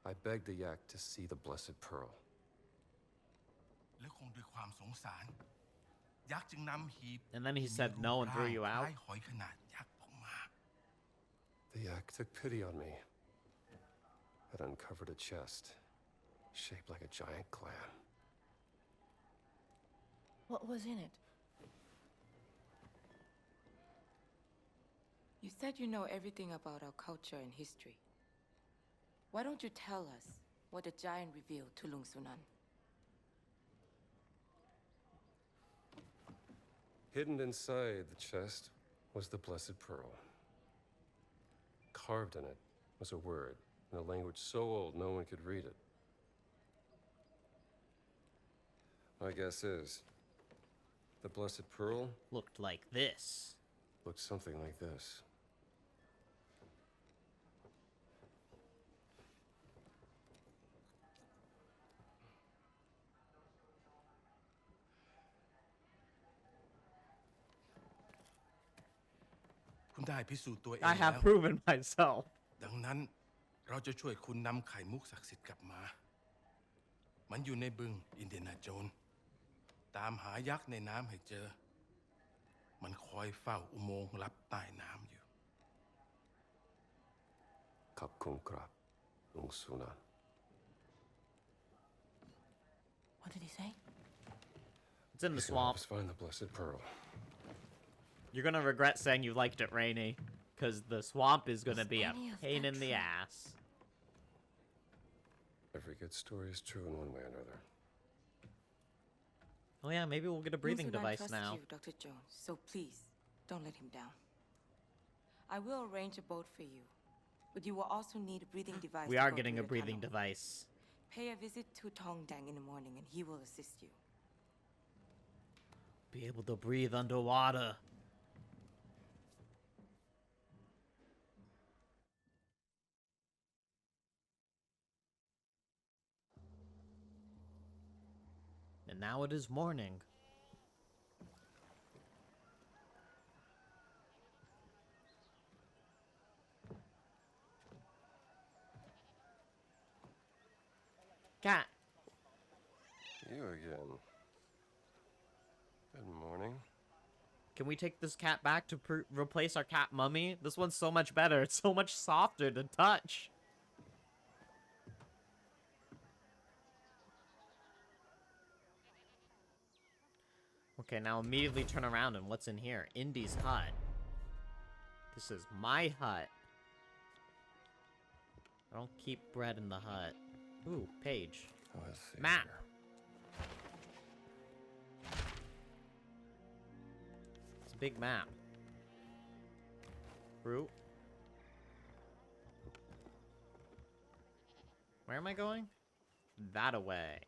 I begged the yak to see the blessed pearl. และคงด้วยความสงสาร ยักษ์จึงนำหีบ And then he said no and threw you คล้าย out. หอยขนาดยักษ์ออก The yak took pity on me. Had uncovered a chest, shaped like a giant clam. What was in it? You said you know everything about our culture and history. Why don't you tell us what the giant revealed to Lung Sunan? Hidden inside the chest was the Blessed Pearl. Carved in it was a word in a language so old no one could read it. My guess is, the Blessed Pearl Looked like this. looked something like this. I have proven myself. ดังนั้นเราจะช่วยคุณนำไข่มุกศักดิ์สิทธิ์กลับมา มันอยู่ในบึงอินเดียนาโจนส์ตามหายักษ์ในน้ำให้เจอ มันคอยเฝ้าอุโมงค์ลับใต้น้ำอยู่ Kap Kung Krap, Lung Sunan. What did he say? It's in the He's gonna help swamp. us find the Blessed Pearl. You're gonna regret saying you liked it, Rainy, because the swamp is gonna be a any of pain that in the true? ass. Every good story is true in one way or another. Oh yeah, maybe we'll get a breathing Lung Sunan device trusts now. you, Dr. Jones, so please, don't let him down. I will arrange a boat for you, but you will also need a breathing device. We to are go getting through a the breathing tunnel. device. Pay a visit to Tong Dang in the morning, and he will assist you. Be able to breathe underwater. And now it is morning. Cat. You again. Good morning. Can we take this cat back to replace our cat mummy? This one's so much better. It's so much softer to touch. Okay, now immediately turn around and what's in here? Indy's hut. This is my hut. I don't keep bread in the hut. Ooh, page. Let's see Map. here. It's a big map. Fruit. Where am I going? That away.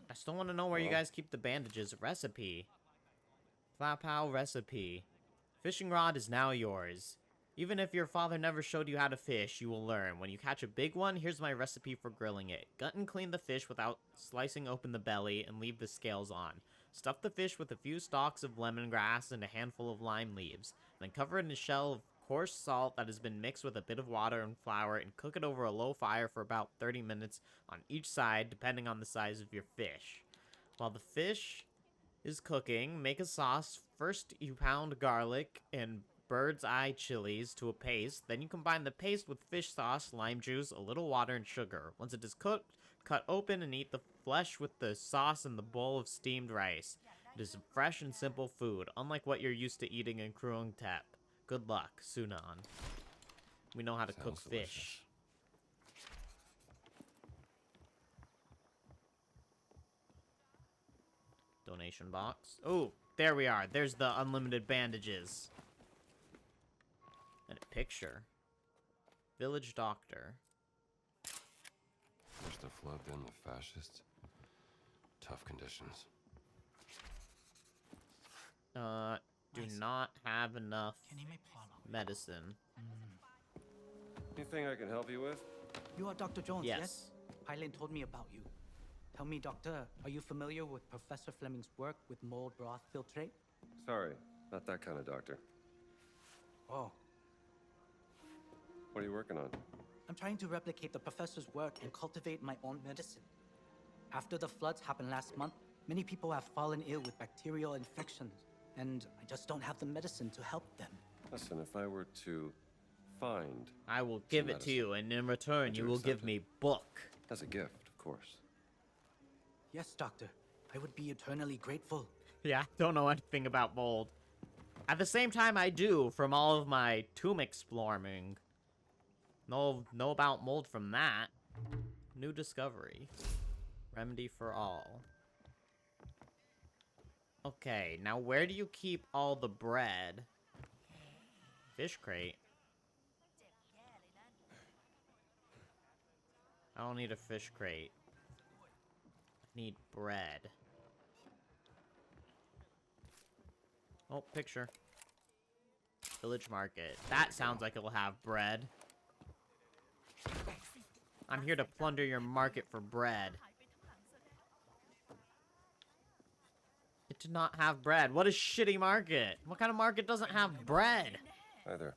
I still want to know where you guys keep the bandages. Recipe. Flapao recipe. Fishing rod is now yours. Even if your father never showed you how to fish, you will learn. When you catch a big one, here's my recipe for grilling it. Gut and clean the fish without slicing open the belly and leave the scales on. Stuff the fish with a few stalks of lemongrass and a handful of lime leaves. Then cover it in a shell of coarse salt that has been mixed with a bit of water and flour and cook it over a low fire for about 30 minutes on each side, depending on the size of your fish. While the fish is cooking, make a sauce. First, you pound garlic and bird's eye chilies to a paste. Then you combine the paste with fish sauce, lime juice, a little water, and sugar. Once it is cooked, cut open and eat the flesh with the sauce and the bowl of steamed rice. It is a fresh and simple food, unlike what you're used to eating in Kruung Tep. Good luck, Sunan. We know how to cook Sounds delicious. fish. Donation box. Oh, there we are. There's the unlimited bandages. And a picture. Village doctor. First the flood, then the fascists. Tough conditions. Do not have enough medicine. Anything I can help you with? You are Dr. Jones, Yes. Hyland told me about you. Tell me, Doctor, are you familiar with Professor Fleming's work with mold broth filtrate? Sorry, not that kind of doctor. Oh. What are you working on? I'm trying to replicate the professor's work and cultivate my own medicine. After the floods happened last month, Many people have fallen ill with bacterial infections, and I just don't have the medicine to help them. Listen, if I were to find... I will give it to you, and in return, you will give me book. As a gift, of course. Yes, Doctor. I would be eternally grateful. Yeah, don't know anything about mold. At the same time, I do from all of my tomb exploring. Know about mold from that. New discovery. Remedy for all. Okay, now where do you keep all the bread? Fish crate. I don't need a fish crate. I need bread. Oh, picture. Village market. That sounds like it'll have bread. I'm here to plunder your market for bread. It did not have bread. What a shitty market. What kind of market doesn't have bread? Hi there.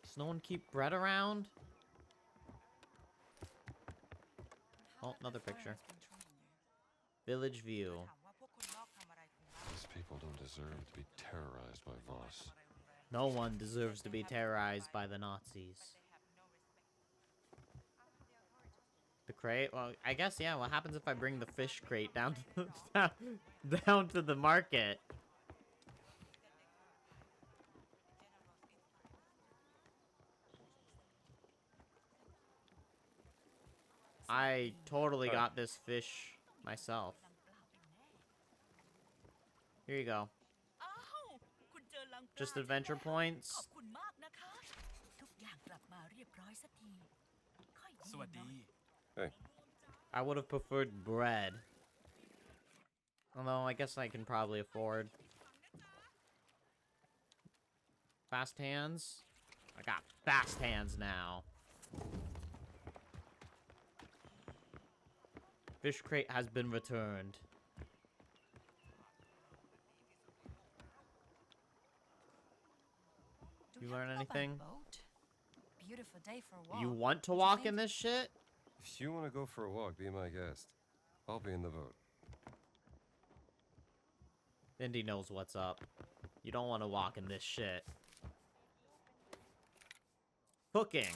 Does no one keep bread around? Oh, another picture. Village view. These people don't deserve to be terrorized by Voss. No one deserves to be terrorized by the Nazis. The crate? Well, I guess, yeah, what happens if I bring the fish crate down to the, down to the market? I totally got this fish myself. Here you go. Just adventure points. Hey. I would have preferred bread. Although, I guess I can probably afford. Fast hands? I got fast hands now. Fish crate has been returned. You learn anything? Beautiful day for a walk. You want to walk in this shit? If you want to go for a walk, be my guest. I'll be in the boat. Indy knows what's up. You don't want to walk in this shit. Cooking.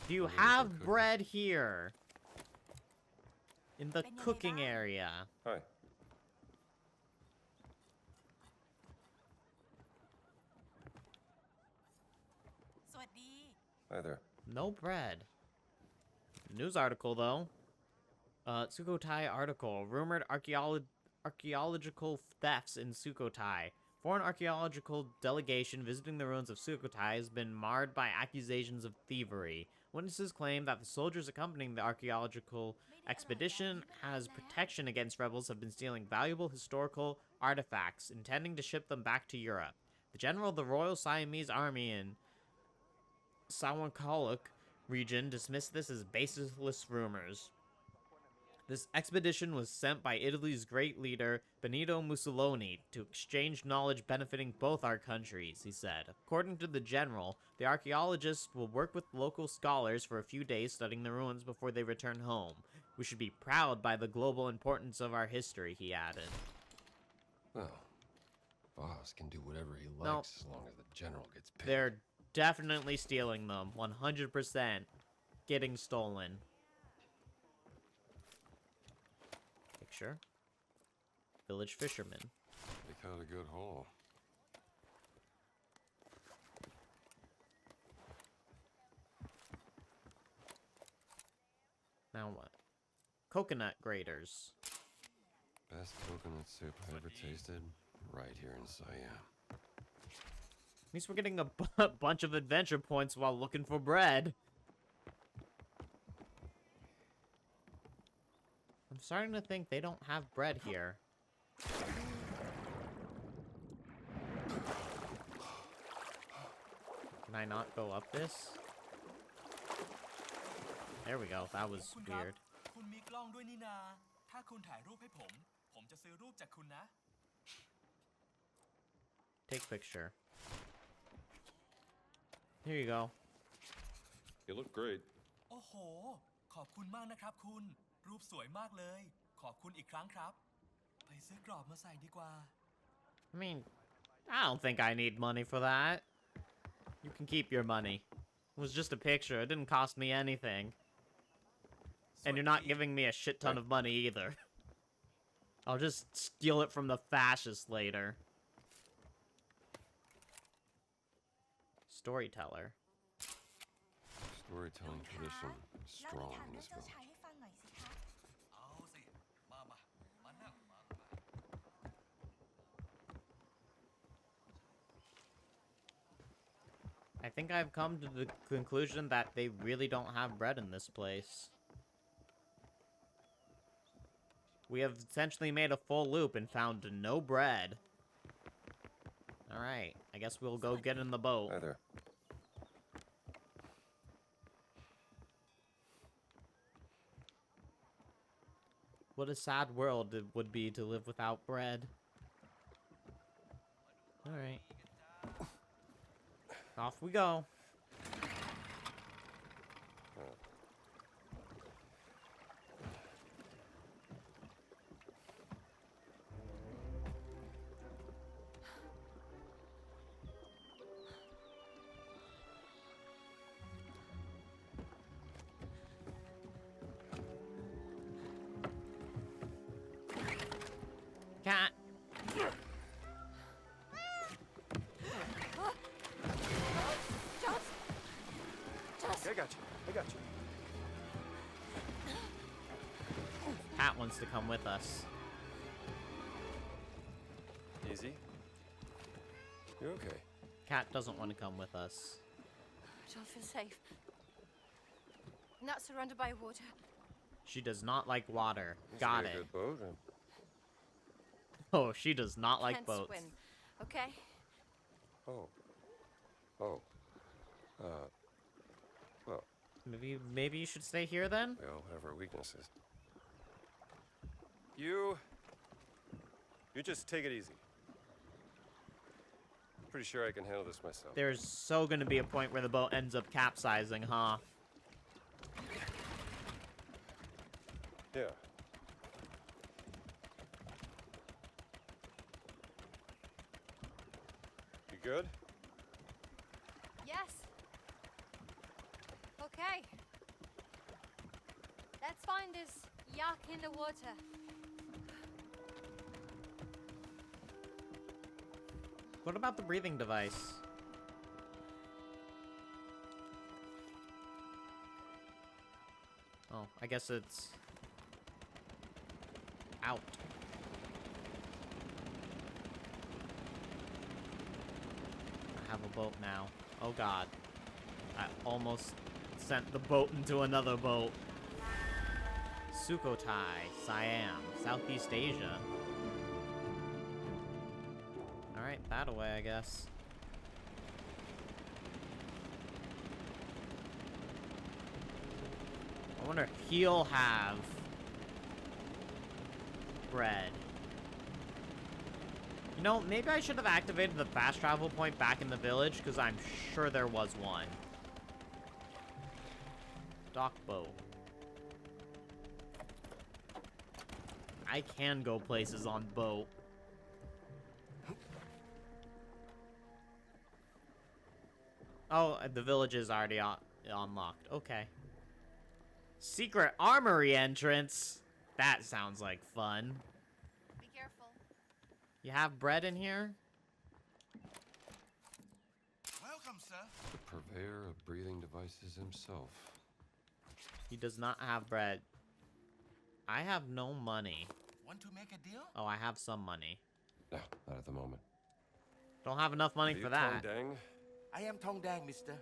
Do you have bread here? In the cooking area. Hi. Hi there. No bread. News article, though. Sukhothai article. Rumored archaeological thefts in Sukhothai. Foreign archaeological delegation visiting the ruins of Sukhothai has been marred by accusations of thievery. Witnesses claim that the soldiers accompanying the archaeological expedition as protection against rebels have been stealing valuable historical artifacts, intending to ship them back to Europe. The general of the Royal Siamese Army in Sawankaluk region dismissed this as baseless rumors. This expedition was sent by Italy's great leader, Benito Mussolini, to exchange knowledge benefiting both our countries, he said. According to the general, the archaeologists will work with local scholars for a few days studying the ruins before they return home. We should be proud by the global importance of our history, he added. Well, Voss can do whatever he likes as long as the general gets paid. They're definitely stealing them. 100% getting stolen. Picture. Village fisherman. They caught a good haul. Now what? Coconut graters. Best coconut soup I ever tasted, right here in Siam. At least we're getting a bunch of adventure points while looking for bread. I'm starting to think they don't have bread here. Can I not go up this? There we go. That was weird. Take picture. Here you go. You look great. ขอบคุณมากนะครับคุณรูปสวยมากเลยขอบคุณอีกครั้งครับไปซื้อกรอบมาใส่ดีกว่า I mean, I don't think I need money for that. You can keep your money. It was just a picture. It didn't cost me anything. And you're not giving me a shit ton of money either. I'll just steal it from the fascists later. Storyteller. Storytelling tradition is strong in this village. เอาสิมานั่ง I think I've come to the conclusion that they really don't have bread in this place. We have essentially made a full loop and found no bread. Alright, I guess we'll go get in the boat. Hi there. What a sad world it would be to live without bread. Alright. Off we go. Cat. I got you. Cat wants to come with us. Easy. You okay? Cat doesn't want to come with us. I don't feel safe. Not surrounded by water. She does not like water. This Got is it. a good boat. Oh, she does not like Can't boats. swim. Okay. Oh. Well. Maybe you should stay here then? We all have our weaknesses. You just take it easy. Pretty sure I can handle this myself. There's so gonna be a point where the boat ends up capsizing, huh? Yeah. You good? Yes. Okay. Let's find this yak in the water. What about the breathing device? Oh, I guess it's out. I have a boat now. Oh god. I almost sent the boat into another boat. Sukhothai, Siam, Southeast Asia. Alright, that away, I guess. I wonder if he'll have bread. You know, maybe I should have activated the fast travel point back in the village, because I'm sure there was one. Dock boat. I can go places on boat. Oh, the village is already unlocked. Okay. Secret armory entrance. That sounds like fun. Be careful. You have bread in here? Welcome, sir. The purveyor of breathing devices himself. He does not have bread. I have no money. Want to make a deal? Oh, I have some money. No, not at the moment. Don't have enough money Are you for that. Tong Dang? I am Tong Dang, mister.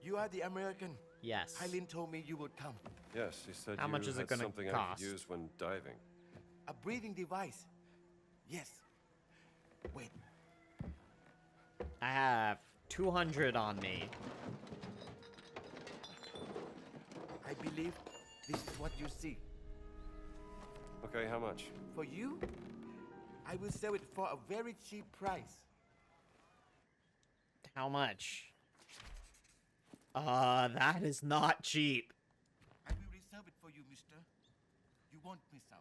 You are the American. Yes. Hylin told me you would come. Yes, he said How you much is it had gonna something I cost? could use when diving. A breathing device. Yes. Wait. I have 200 on me. I believe this is what you see. Okay, how much? For you, I will sell it for a very cheap price. How much? That is not cheap. I will you, mister. You won't miss out.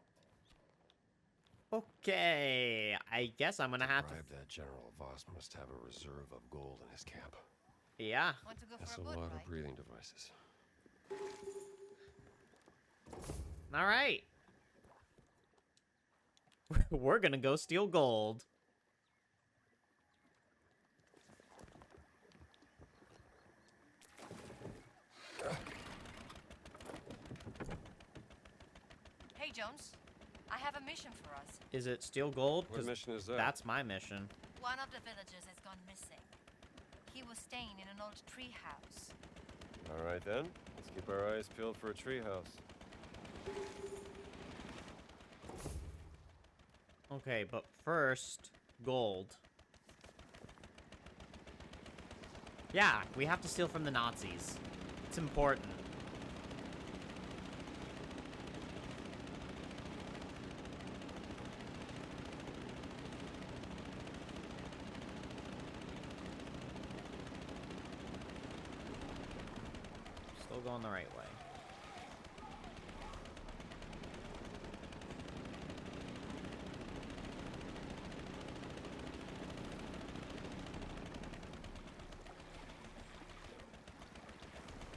Okay, I guess I'm gonna have to. That General Voss must have a reserve of gold in his camp. Yeah. Want to go That's for a a boat lot ride? of breathing devices. All right. We're gonna go steal gold. Hey, Jones. I have a mission for us. Is it steal gold? What 'Cause mission is that? That's my mission. One of the villagers has gone missing. He was staying in an old tree house. All right then. Let's keep our eyes peeled for a treehouse. Okay, but first, gold. Yeah, we have to steal from the Nazis. It's important. Still going the right way.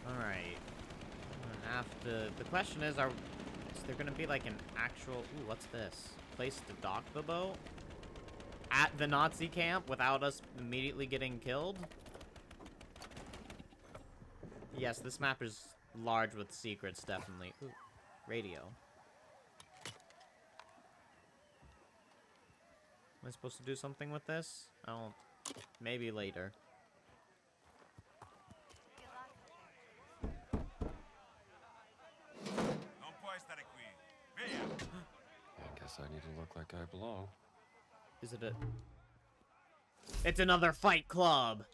Alright. The question is there gonna be like an actual, ooh, what's this? Place to dock the boat? At the Nazi camp without us immediately getting killed? Yes, this map is large with secrets, definitely. Ooh, radio. Am I supposed to do something with this? I don't, maybe later. I guess I need to look like I belong. Is it a... It's another fight club!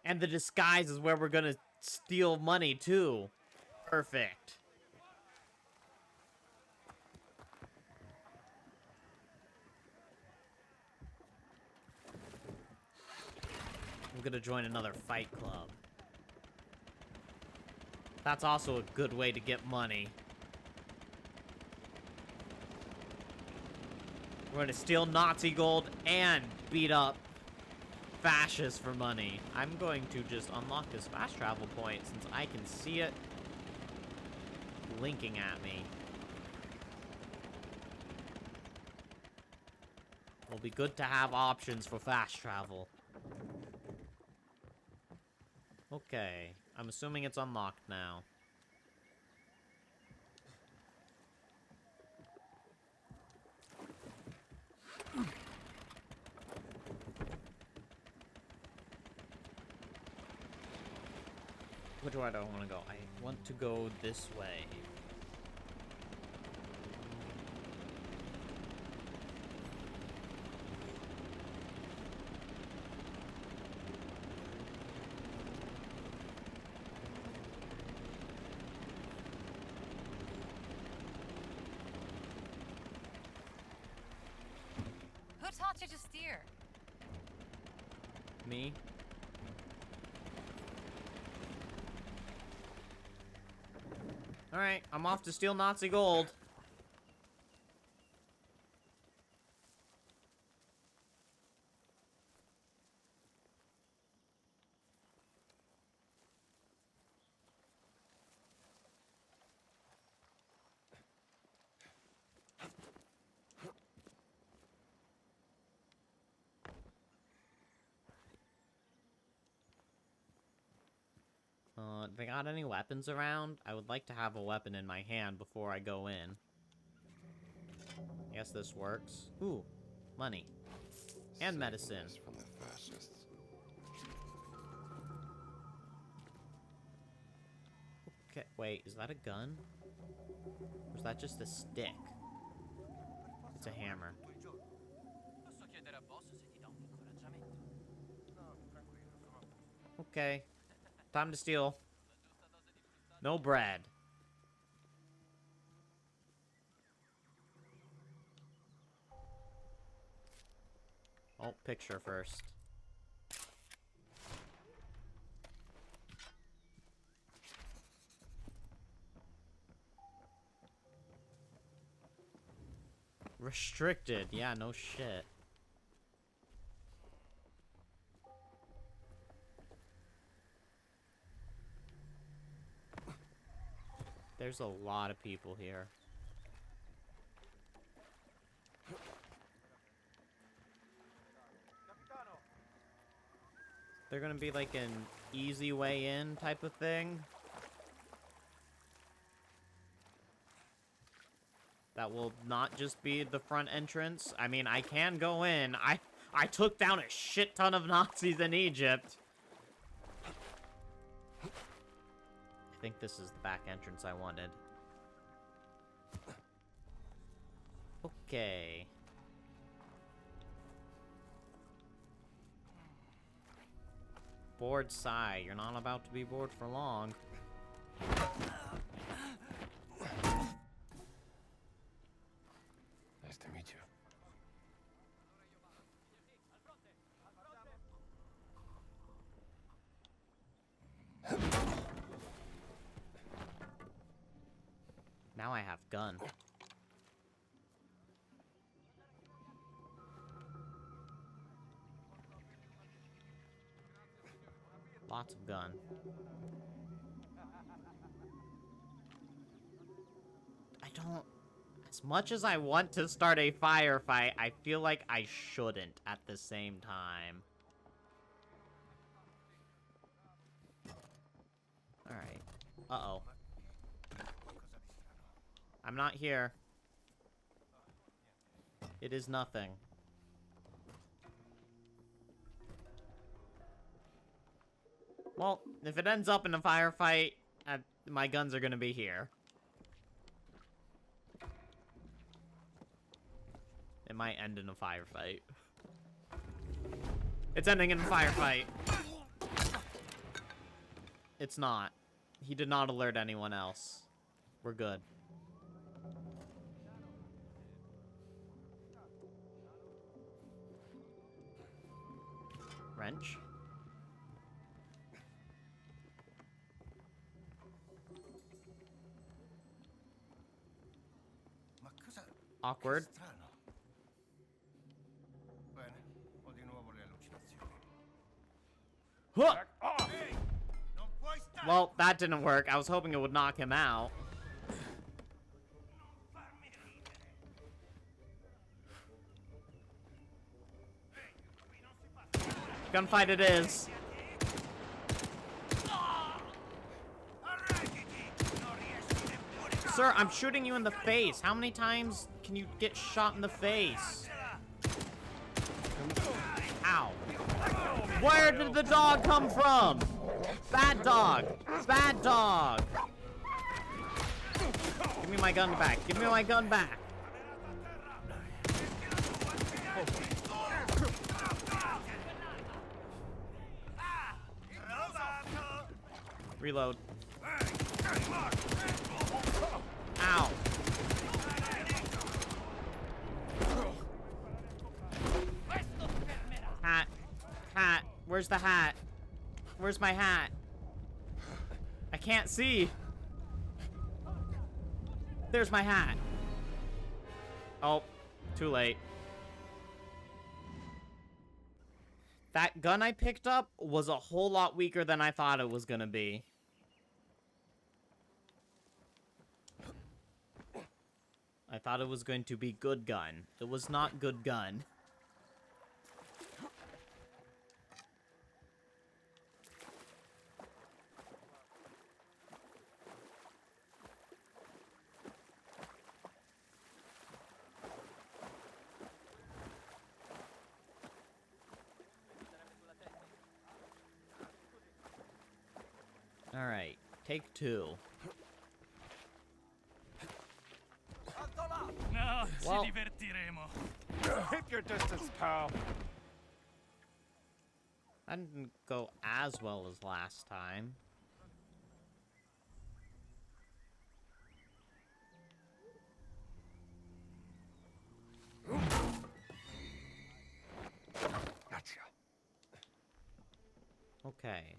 And the disguise is where we're gonna steal money, too. Perfect. I'm gonna join another fight club. That's also a good way to get money. We're gonna steal Nazi gold and beat up fascists for money. I'm going to just unlock this fast travel point since I can see it blinking at me. It'll be good to have options for fast travel. Okay, I'm assuming it's unlocked now. Which way do I want to go? I want to go this way. Who taught you to steer? Me? Alright, I'm off to steal Nazi gold. They got any weapons around? I would like to have a weapon in my hand before I go in. I guess this works. Ooh, money. And medicine. From the fascists. Okay, wait, is that a gun? Or is that just a stick? It's a hammer. Okay. Time to steal. No bread. Oh, picture first. Restricted. Yeah, no shit. There's a lot of people here. They're gonna be like an easy way in type of thing. That will not just be the front entrance. I mean, I can go in. I took down a shit ton of Nazis in Egypt. I think this is the back entrance I wanted. Okay. Bored sigh. You're not about to be bored for long. Nice to meet you. Now I have gun. Lots of gun. I don't... As much as I want to start a firefight, I feel like I shouldn't at the same time. Alright. Uh-oh. I'm not here. It is nothing. Well, if it ends up in a firefight, my guns are gonna be here. It might end in a firefight. It's ending in a firefight. It's not. He did not alert anyone else. We're good. Wrench. Awkward. Huh! Well, that didn't work. I was hoping it would knock him out. Gunfight it is. Sir, I'm shooting you in the face. How many times can you get shot in the face? Ow. Where did the dog come from? Bad dog. Bad dog. Give me my gun back. Give me my gun back. Reload. Ow. Hat. Hat. Where's the hat? Where's my hat? I can't see. There's my hat. Oh, too late. That gun I picked up was a whole lot weaker than I thought it was gonna be. I thought it was going to be good gun. It was not good gun. Alright, take two. No, Well, ci divertiremo. Hit your distance, pal. that didn't go as well as last time. Gotcha. Okay.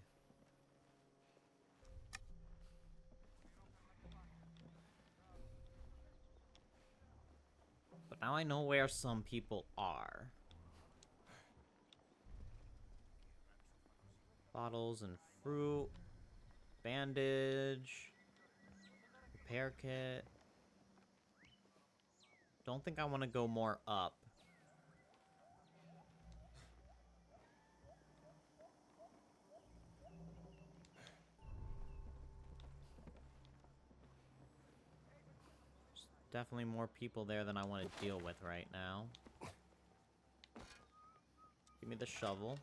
But Now I know where some people are. Bottles and fruit. Bandage. Repair kit. Don't think I want to go more up. There's definitely more people there than I want to deal with right now. Give me the shovel.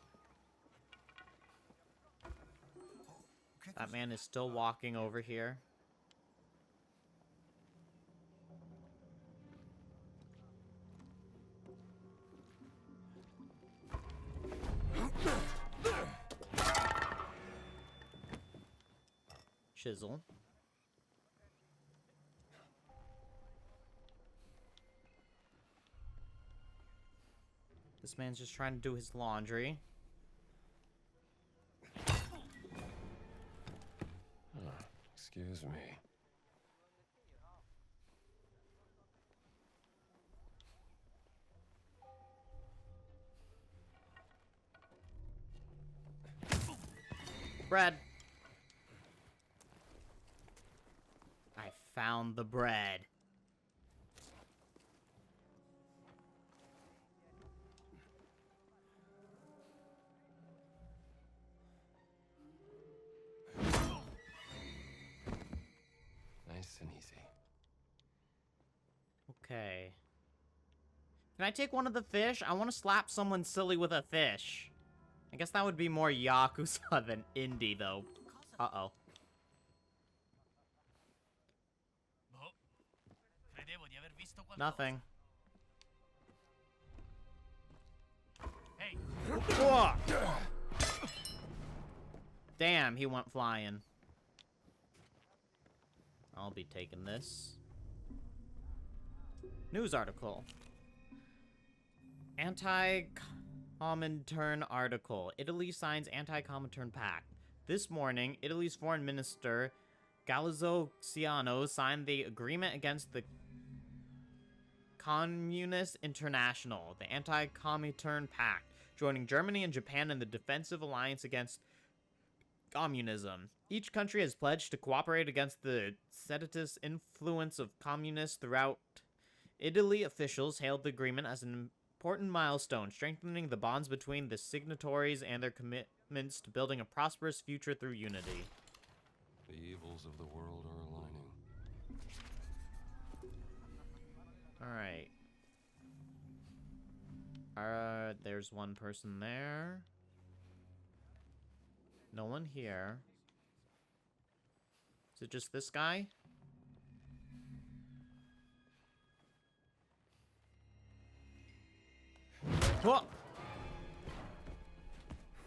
That man is still walking over here. Chisel. This man's just trying to do his laundry. Excuse me. Bread. I found the bread. Nice and easy. Okay. Can I take one of the fish? I want to slap someone silly with a fish. I guess that would be more Yakuza than Indy, though. Uh-oh. Nothing. Hey. Whoa! Damn, he went flying. I'll be taking this. News article. Anti-Comintern article. Italy signs anti-Comintern pact. This morning, Italy's foreign minister, Galizio Ciano, signed the agreement against the Communist International, the anti-Comintern pact, joining Germany and Japan in the defensive alliance against communism. Each country has pledged to cooperate against the seditious influence of communists throughout. Italy officials hailed the agreement as an important milestone, strengthening the bonds between the signatories and their commitments to building a prosperous future through unity. The evils of the world are aligning. Alright. There's one person there. No one here. Is it just this guy? Whoa!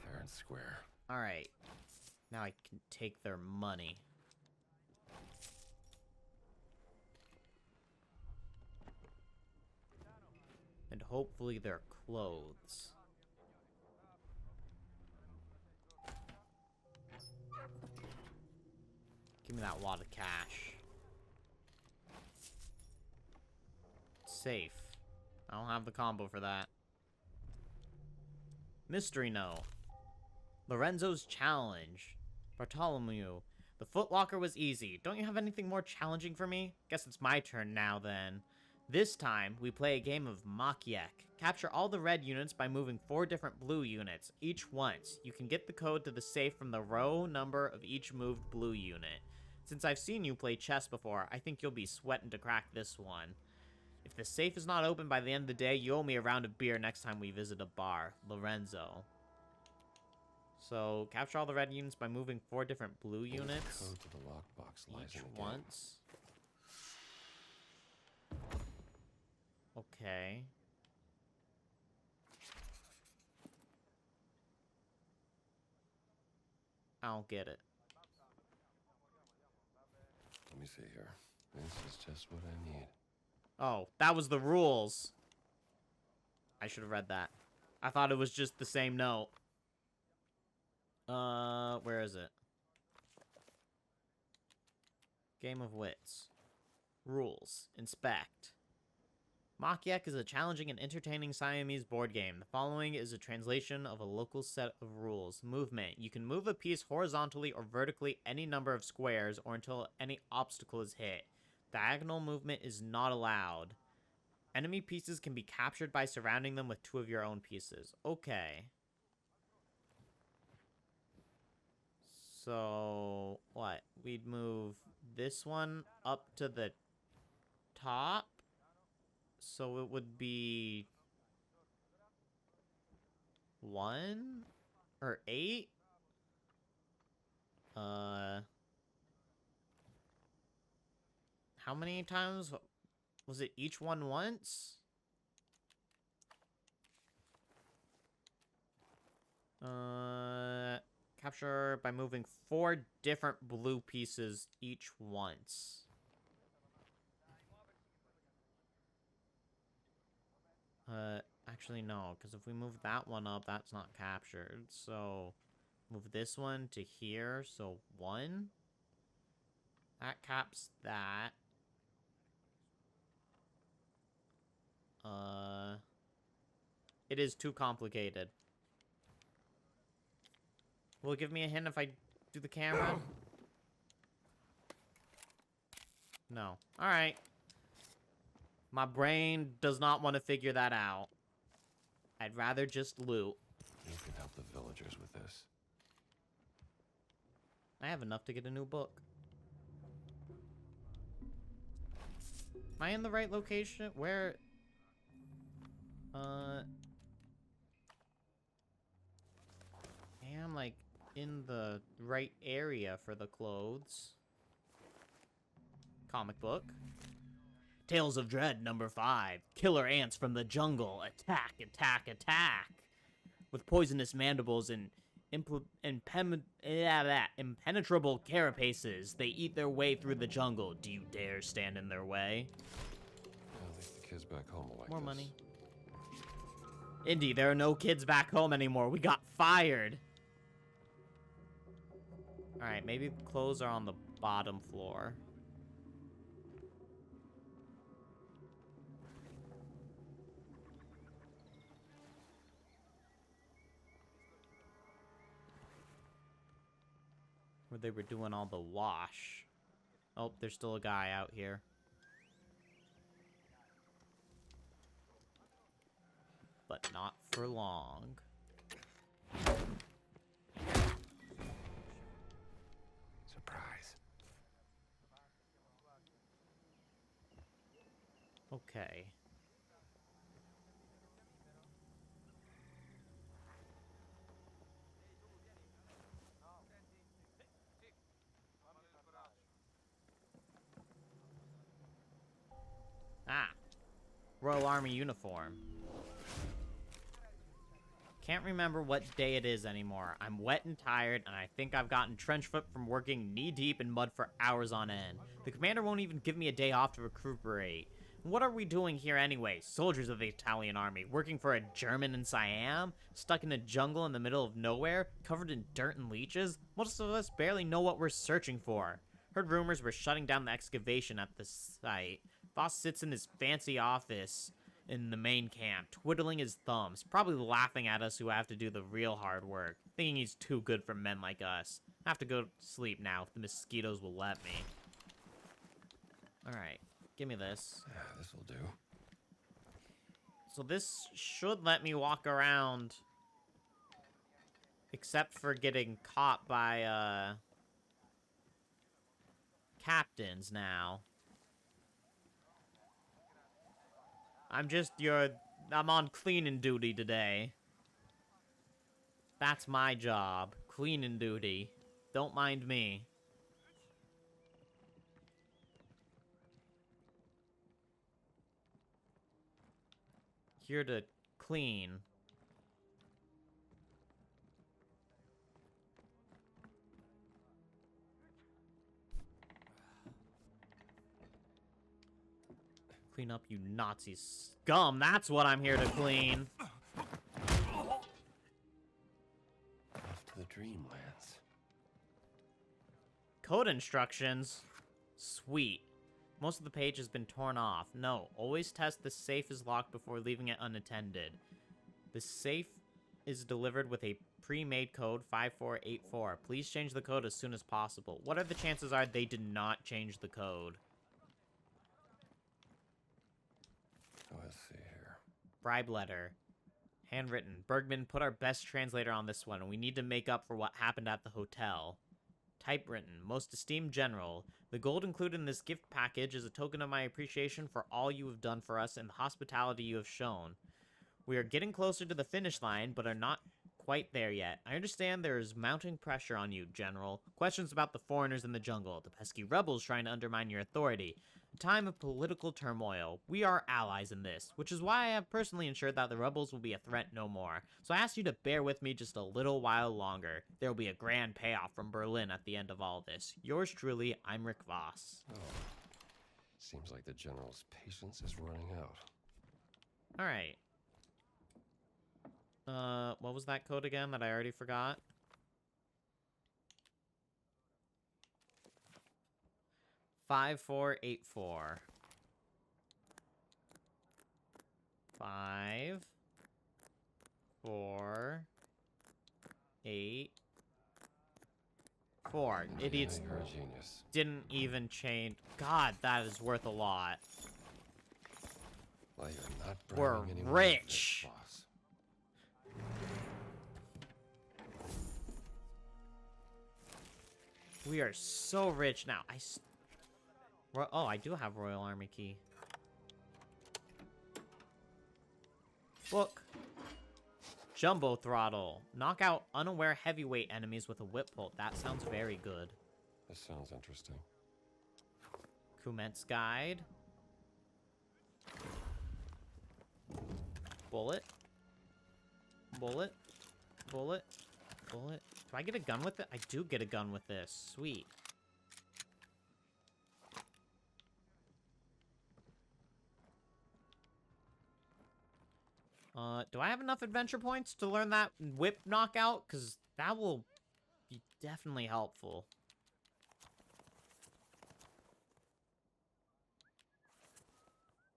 Fair and square. Alright. Now I can take their money. And hopefully their clothes. Give me that wad of cash. Safe. I don't have the combo for that. Mystery note. Lorenzo's challenge. Bartholomew. The footlocker was easy. Don't you have anything more challenging for me? Guess it's my turn now then. This time, we play a game of Makiek. Capture all the red units by moving 4 different blue units, each once. You can get the code to the safe from the row number of each moved blue unit. Since I've seen you play chess before, I think you'll be sweating to crack this one. If the safe is not open by the end of the day, you owe me a round of beer next time we visit a bar. Lorenzo. So, capture all the red units by moving 4 different blue units. The code to the lockbox lies Each in the game. once. Okay. I don't get it. Let me see here. This is just what I need. Oh, that was the rules. I should have read that. I thought it was just the same note. Where is it? Game of Wits. Rules. Inspect. Makiek is a challenging and entertaining Siamese board game. The following is a translation of a local set of rules. Movement. You can move a piece horizontally or vertically any number of squares or until any obstacle is hit. Diagonal movement is not allowed. Enemy pieces can be captured by surrounding them with 2 of your own pieces. Okay. So, what? We'd move this one up to the top. So it would be 1 or 8. How many times was it? Each one once? Capture by moving 4 different blue pieces each once. Actually, no, because if we move that one up, that's not captured. So, move this one to here, so 1. That caps that. It is too complicated. Will it give me a hint if I do the camera? No. Alright. My brain does not want to figure that out. I'd rather just loot. You can help the villagers with this. I have enough to get a new book. Am I in the right location? Where? I am, like, in the right area for the clothes. Comic book. Tales of Dread number 5. Killer ants from the jungle. Attack, attack, attack. With poisonous mandibles and impenetrable carapaces, they eat their way through the jungle. Do you dare stand in their way? At least the kids back home will like More this. money. Indy, there are no kids back home anymore. We got fired. Alright, maybe the clothes are on the bottom floor. Where they were doing all the wash. Oh, there's still a guy out here. But not for long. Surprise. Okay. Ah. Royal Army uniform. Can't remember what day it is anymore. I'm wet and tired, and I think I've gotten trench foot from working knee-deep in mud for hours on end. The commander won't even give me a day off to recuperate. What are we doing here anyway? Soldiers of the Italian army, working for a German in Siam? Stuck in a jungle in the middle of nowhere? Covered in dirt and leeches? Most of us barely know what we're searching for. Heard rumors we're shutting down the excavation at the site. Boss sits in his fancy office in the main camp, twiddling his thumbs, probably laughing at us who have to do the real hard work, thinking he's too good for men like us. I have to go to sleep now if the mosquitoes will let me. Alright, give me this. Yeah, this will do. So this should let me walk around, except for getting caught by, captains now. I'm on cleaning duty today. That's my job. Cleaning duty. Don't mind me. Here to clean. Clean up, you Nazi scum. That's what I'm here to clean. Off to the Dreamlands. Code instructions. Sweet. Most of the page has been torn off. No, always test the safe is locked before leaving it unattended. The safe is delivered with a pre-made code 5484. Please change the code as soon as possible. What are the chances are they did not change the code? Let's see here. Bribe letter. Handwritten. Bergman, put our best translator on this one. We need to make up for what happened at the hotel. Typewritten. Most esteemed General, the gold included in this gift package is a token of my appreciation for all you have done for us and the hospitality you have shown. We are getting closer to the finish line, but are not quite there yet. I understand there is mounting pressure on you, General. Questions about the foreigners in the jungle, the pesky rebels trying to undermine your authority. A time of political turmoil. We are allies in this, which is why I have personally ensured that the rebels will be a threat no more. So I ask you to bear with me just a little while longer. There will be a grand payoff from Berlin at the end of all this. Yours truly, I'm Rick Voss. Oh. Seems like the General's patience is running out. Alright. What was that code again that I already forgot? Five, 4, 8, 4. 5, 4, 8, 4. Idiots You're a genius. didn't even change. God, that is worth a lot. Well, you're not We're bribing anyone rich. with this, boss. We are so rich now. Oh, I do have Royal Army key. Book. Jumbo throttle. Knock out unaware heavyweight enemies with a whip pull. That sounds very good. This sounds interesting. Kumet's guide. Bullet. Bullet. Bullet. Bullet. Do I get a gun with it? I do get a gun with this. Sweet. Do I have enough adventure points to learn that whip knockout? Because that will be definitely helpful.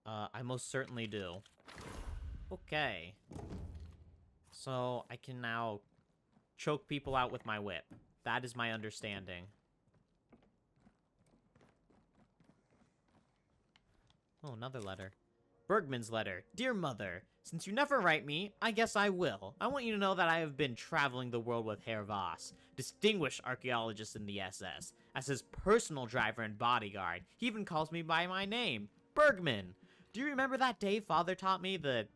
I most certainly do. Okay. So, I can now choke people out with my whip. That is my understanding. Oh, another letter. Bergman's letter. Dear Mother, since you never write me, I guess I will. I want you to know that I have been traveling the world with Herr Voss, distinguished archaeologist in the SS, as his personal driver and bodyguard. He even calls me by my name, Bergman. Do you remember that day Father taught me the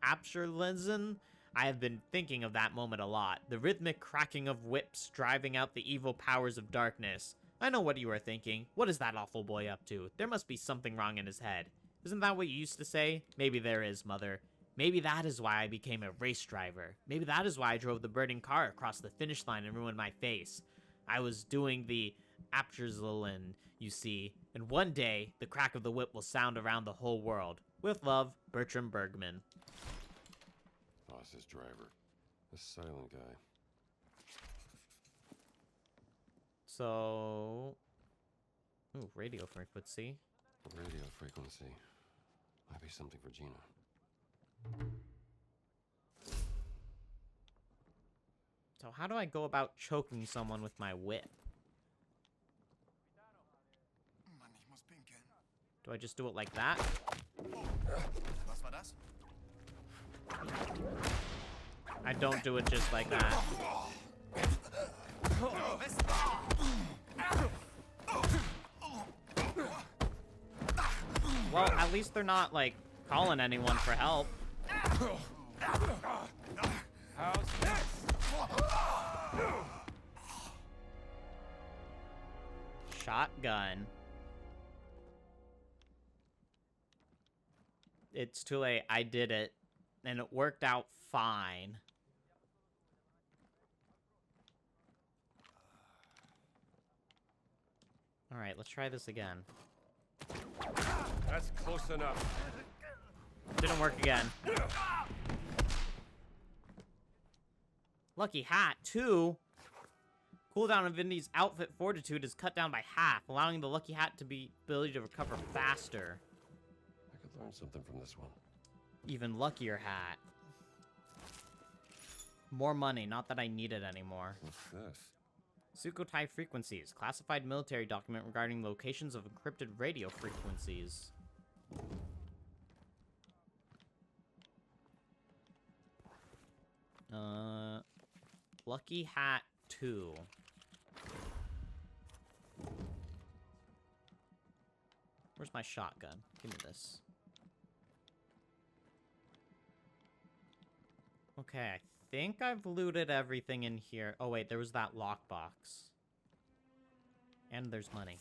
Abschurlensen? I have been thinking of that moment a lot. The rhythmic cracking of whips driving out the evil powers of darkness. I know what you are thinking. What is that awful boy up to? There must be something wrong in his head. Isn't that what you used to say? Maybe there is, Mother. Maybe that is why I became a race driver. Maybe that is why I drove the burning car across the finish line and ruined my face. I was doing the Abschurlensen, you see, and one day, the crack of the whip will sound around the whole world. With love, Bertram Bergman. Boss's driver. The silent guy. So... Ooh, radio frequency. Radio frequency. Might be something for Gina. So how do I go about choking someone with my whip? Do I just do it like that? Was war das? I don't do it just like that. Well, at least they're not, like, calling anyone for help. How's this? Shotgun. It's too late. I did it. And it worked out fine. Alright, let's try this again. That's close enough. Didn't work again. Lucky hat, too. Cooldown of Indy's outfit fortitude is cut down by half, allowing the lucky hat to be ability to recover faster. I could learn something from this one. Even luckier hat. More money, not that I need it anymore. What's this? Sukhothai frequencies, classified military document regarding locations of encrypted radio frequencies. Lucky hat 2. Where's my shotgun? Give me this. Okay, I think I've looted everything in here. Oh wait, there was that lockbox. And there's money.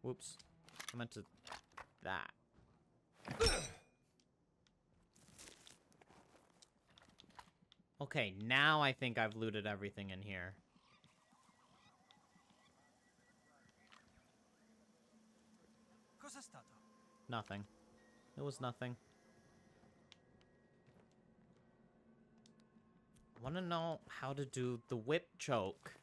Whoops. I meant to... that. Okay, now I think I've looted everything in here. Cos'è stato? Nothing. It was nothing. I want to know how to do the whip choke.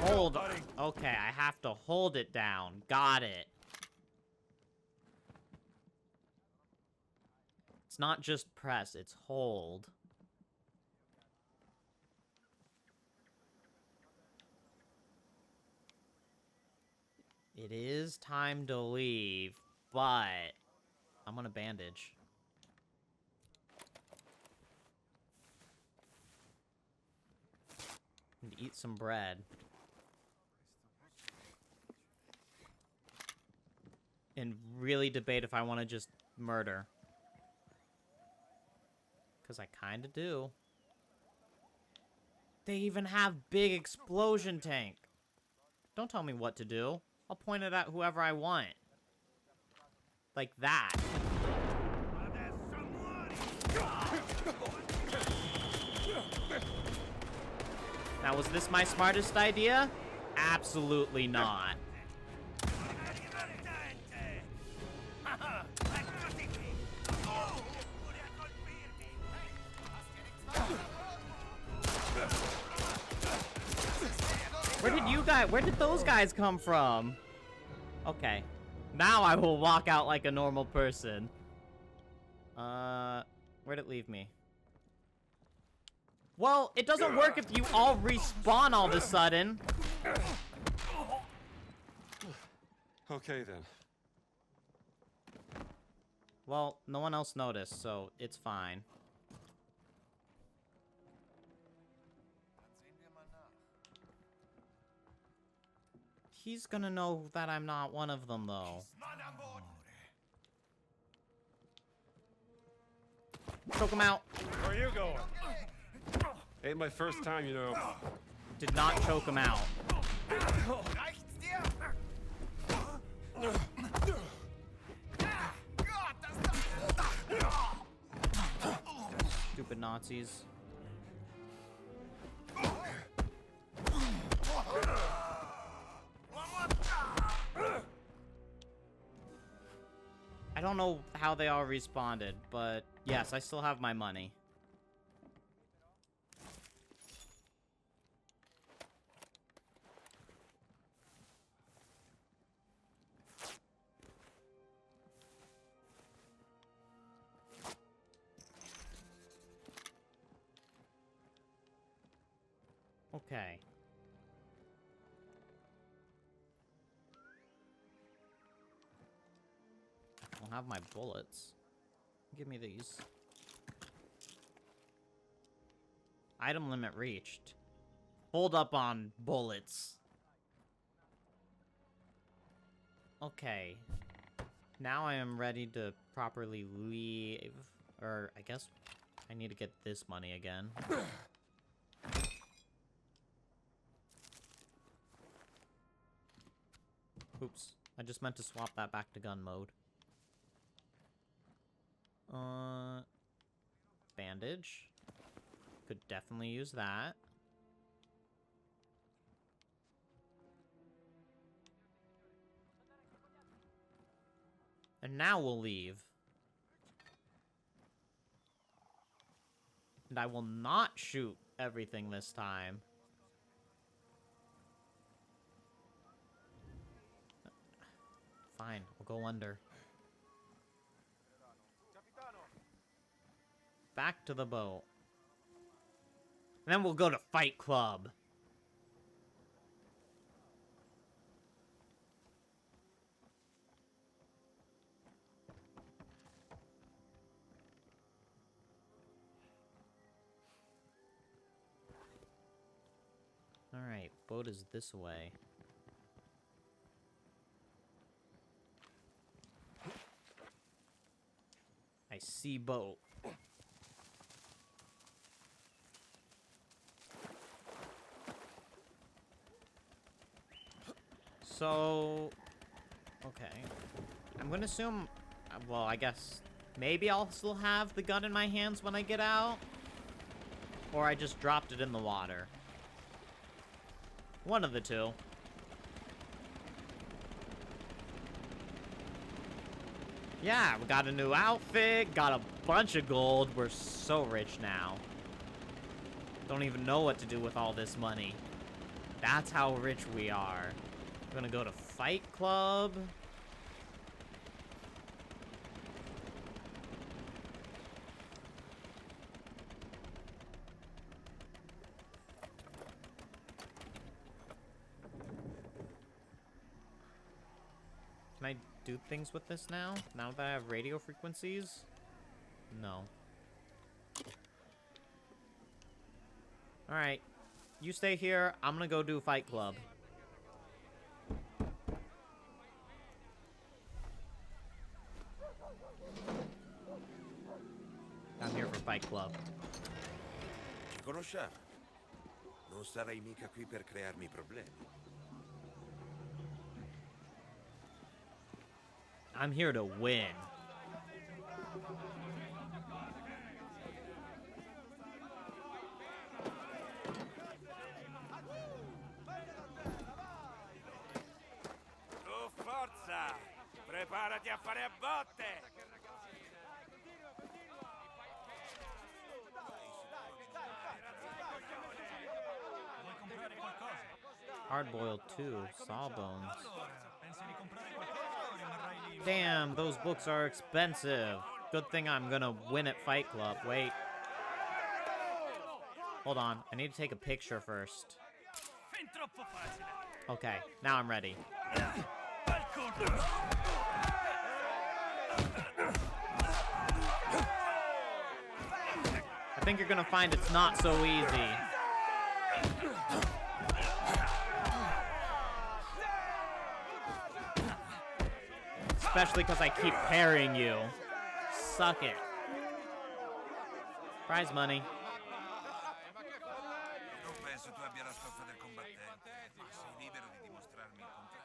Hold on. Okay, I have to hold it down. Got it. It's not just press, it's hold. It is time to leave, but I'm gonna bandage. And eat some bread. And really debate if I want to just murder. Because I kind of do. They even have big explosion tank. Don't tell me what to do. I'll point it at whoever I want. Like that. Now, was this my smartest idea? Absolutely not. Where did those guys come from? Okay. Now I will walk out like a normal person. Where'd it leave me? Well, it doesn't work if you all respawn all of a sudden. Okay, then. Well, no one else noticed, so it's fine. He's gonna know that I'm not one of them, though. Choke him out. Where are you going? Ain't my first time, you know. Did not choke him out. Stupid Nazis. I don't know how they all responded, but yes, I still have my money. Okay. I don't have my bullets. Give me these. Item limit reached. Hold up on bullets. Okay. Now I am ready to properly leave. Or, I guess I need to get this money again. Oops. I just meant to swap that back to gun mode. Bandage. Could definitely use that. And now we'll leave. And I will not shoot everything this time. Fine, we'll go under. Back to the boat. And then we'll go to Fight Club. Alright, boat is this way. I see boat. So, okay. I'm gonna assume, well, I guess maybe I'll still have the gun in my hands when I get out. Or I just dropped it in the water. One of the two. Yeah, we got a new outfit, got a bunch of gold. We're so rich now. Don't even know what to do with all this money. That's how rich we are. We're gonna go to Fight Club. Can I do things with this now? Now that I have radio frequencies? No. Alright. You stay here. I'm gonna go do Fight Club. I'm here for Fight Club. Ci conosciamo. Non sarai mica qui per crearmi problemi. I'm here to win. Oh, forza! Preparati a fare a botte! Hard-boiled 2, Sawbones. Damn, those books are expensive. Good thing I'm gonna win at Fight Club. Wait. Hold on, I need to take a picture first. Okay, now I'm ready. I think you're gonna find it's not so easy. Especially because I keep parrying you. Suck it. Prize money.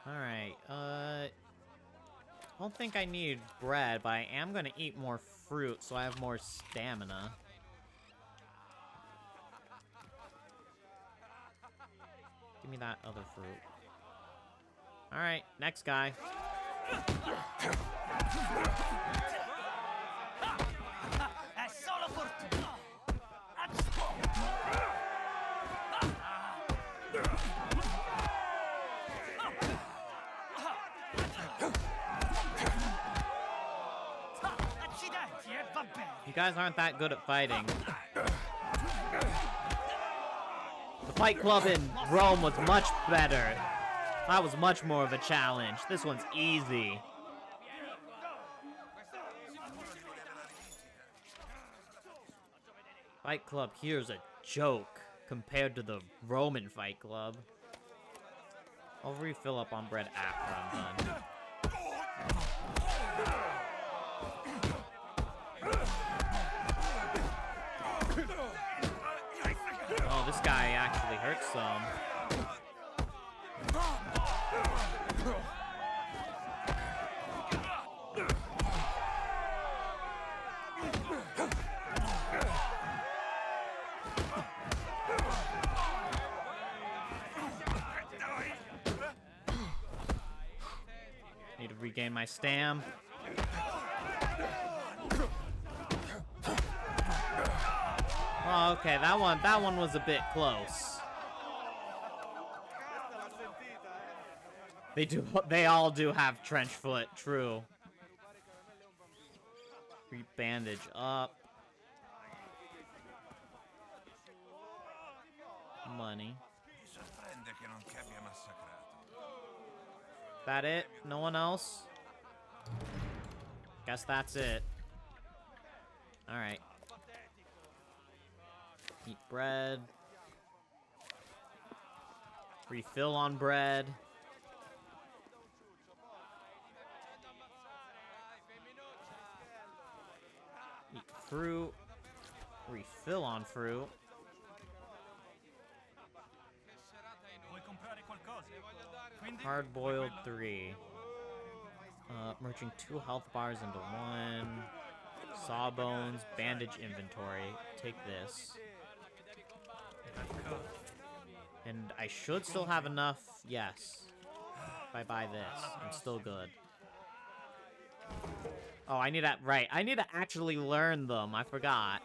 Alright, I don't think I need bread, but I am gonna eat more fruit so I have more stamina. Give me that other fruit. Alright, next guy. You guys aren't that good at fighting. The Fight Club in Rome was much better. That was much more of a challenge. This one's easy. Fight Club here's a joke compared to the Roman Fight Club. I'll refill up on bread after I'm done. Oh, this guy actually hurts some. Need to regain my stam. Oh, okay, that one was a bit close. They all do have trench foot, true. Bandage up. Money. That it? No one else? Guess that's it. Alright. Eat bread. Refill on bread. Eat fruit. Refill on fruit. Hard-boiled 3. Merging 2 health bars into 1. Sawbones. Bandage inventory. Take this. And I should still have enough. Yes. If I buy this, I'm still good. Oh, I need to... Right. I need to actually learn them. I forgot.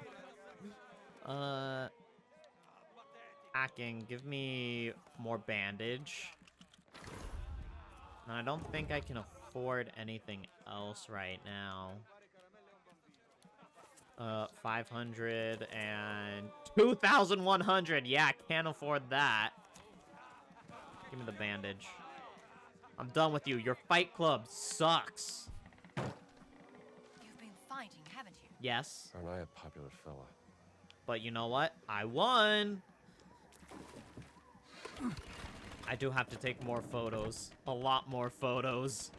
Hacking. Give me more bandage. And I don't think I can afford anything else right now. 500 and 2,100. Yeah, I can't afford that. Give me the bandage. I'm done with you. Your fight club sucks. You've been fighting, haven't you? Yes. Aren't I a popular fella? But you know what? I won. I do have to take more photos. A lot more photos.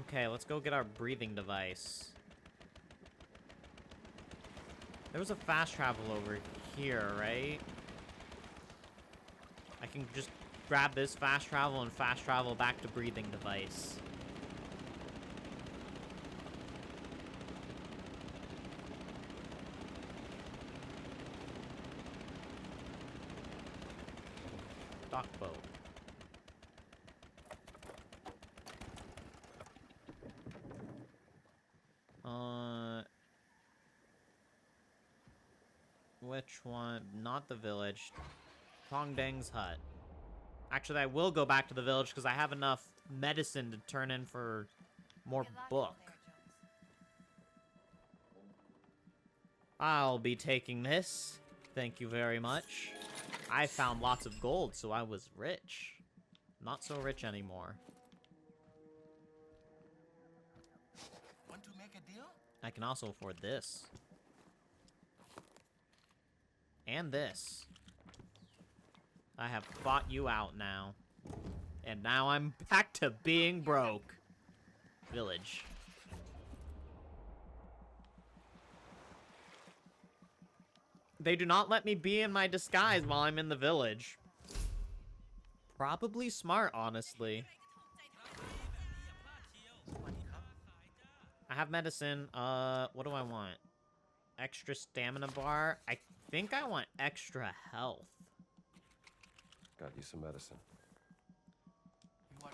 Okay, let's go get our breathing device. There was a fast travel over here, right? I can just grab this fast travel and fast travel back to breathing device. Dock boat. Which one? Not the village. Tongdang's hut. Actually, I will go back to the village because I have enough medicine to turn in for more book. I'll be taking this. Thank you very much. I found lots of gold, so I was rich. Not so rich anymore. Want to make a deal? I can also afford this. And this. I have fought you out now. And now I'm back to being broke. Village. They do not let me be in my disguise while I'm in the village. Probably smart, honestly. I have medicine. What do I want? Extra stamina bar. I think I want extra health. Got you some medicine.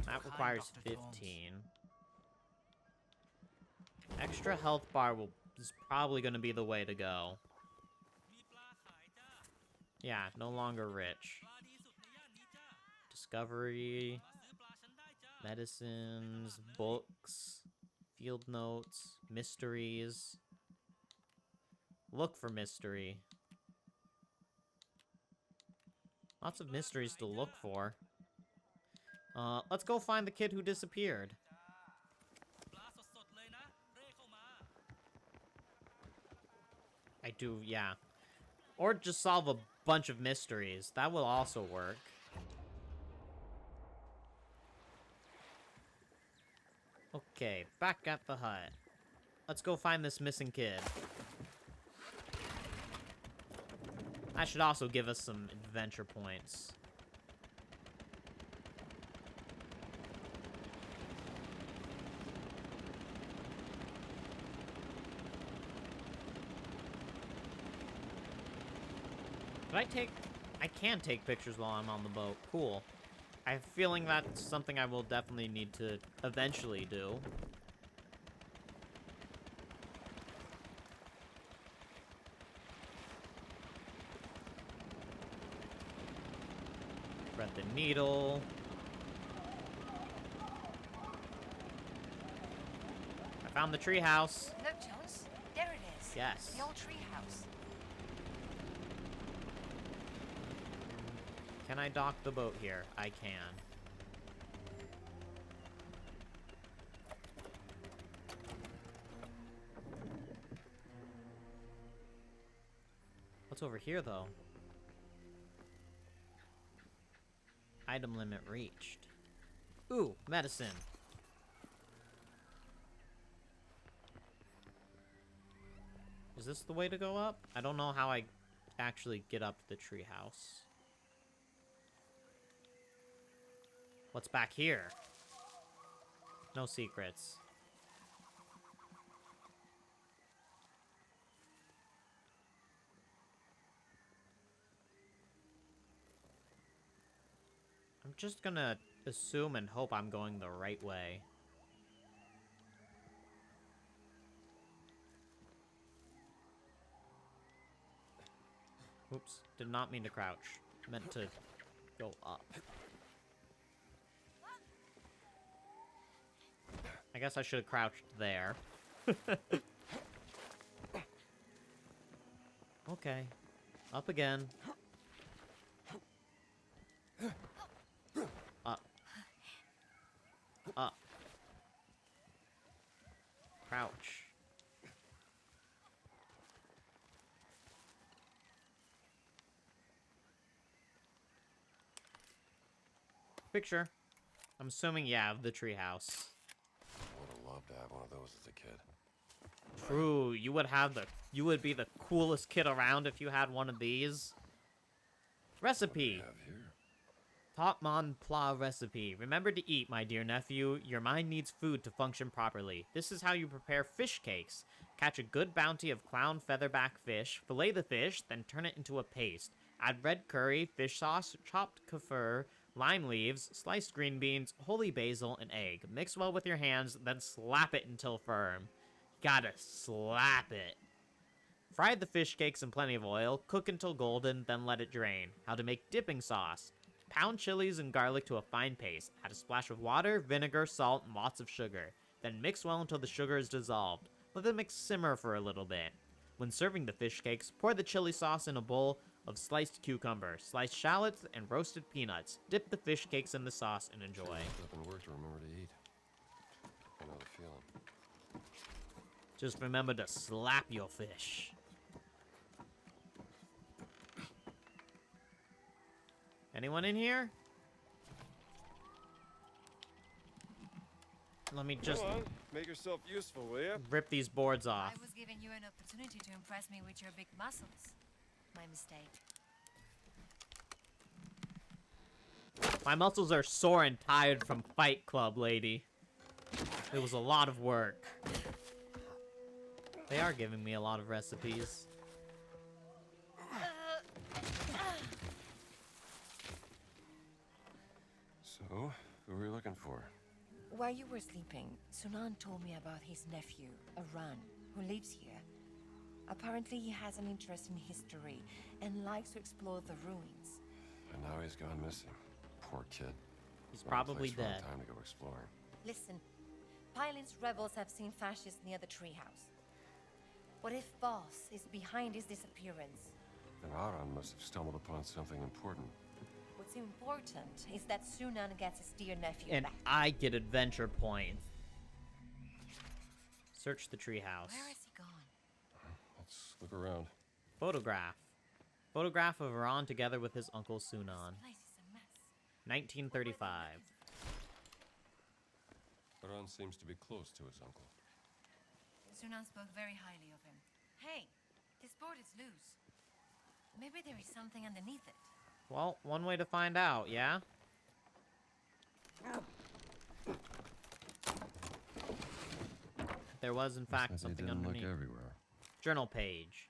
That requires 15. Extra health bar is probably going to be the way to go. Yeah, no longer rich. Discovery. Medicines. Books. Field notes. Mysteries. Look for mystery. Lots of mysteries to look for. Let's go find the kid who disappeared. I do, yeah. Or just solve a bunch of mysteries. That will also work. Okay, back at the hut. Let's go find this missing kid. That should also give us some adventure points. I can take pictures while I'm on the boat. Cool. I have a feeling that's something I will definitely need to eventually do. Thread the needle. I found the treehouse. Look, Jones. There it is. Yes. The old treehouse. Can I dock the boat here? I can. What's over here, though? Item limit reached. Ooh, medicine. Is this the way to go up? I don't know how I actually get up to the treehouse. What's back here? No secrets. I'm just gonna assume and hope I'm going the right way. Oops, did not mean to crouch. Meant to go up. I guess I should have crouched there. Okay. Up again. Up. Up. Crouch. Picture. I'm assuming, yeah, the treehouse. I would have loved to have one of those as a kid. True, you would be the coolest kid around if you had one of these. Recipe. Top mon pla recipe. Remember to eat, my dear nephew. Your mind needs food to function properly. This is how you prepare fish cakes. Catch a good bounty of clown featherback fish, fillet the fish, then turn it into a paste. Add red curry, fish sauce, chopped kaffir, lime leaves, sliced green beans, holy basil, and egg. Mix well with your hands, then slap it until firm. Gotta slap it. Fry the fish cakes in plenty of oil, cook until golden, then let it drain. How to make dipping sauce. Pound chilies and garlic to a fine paste. Add a splash of water, vinegar, salt, and lots of sugar. Then mix well until the sugar is dissolved. Let the mix simmer for a little bit. When serving the fish cakes, pour the chili sauce in a bowl of sliced cucumber, sliced shallots, and roasted peanuts. Dip the fish cakes in the sauce and enjoy. Up and work to remember to eat. I know the feeling. Just remember to slap your fish. Anyone in here? Let me just Come on, make yourself useful, will you? rip these boards off. I was giving you an opportunity to impress me with your big muscles. My mistake. My muscles are sore and tired from Fight Club, lady. It was a lot of work. They are giving me a lot of recipes. So, who were you looking for? While you were sleeping, Sunan told me about his nephew, Aran, who lives here. Apparently he has an interest in history and likes to explore the ruins. And now he's gone missing. Poor kid. He's Wrong probably place, wrong dead. time to go exploring. Listen, Pylin's rebels have seen fascists near the treehouse. What if Voss is behind his disappearance? Then Aran must have stumbled upon something important. What's important is that Sunan gets his dear nephew And back. I get adventure points. Search the treehouse. Where is he gone? Let's look around. Photograph. Photograph of Iran together with his uncle Sunan. This place is a mess. 1935. Aran seems to be close to his uncle. Sunan spoke very highly of him. Hey, this board is loose. Maybe there is something underneath it. Well, one way to find out, yeah? There was, in fact, something underneath. Look everywhere. Journal page.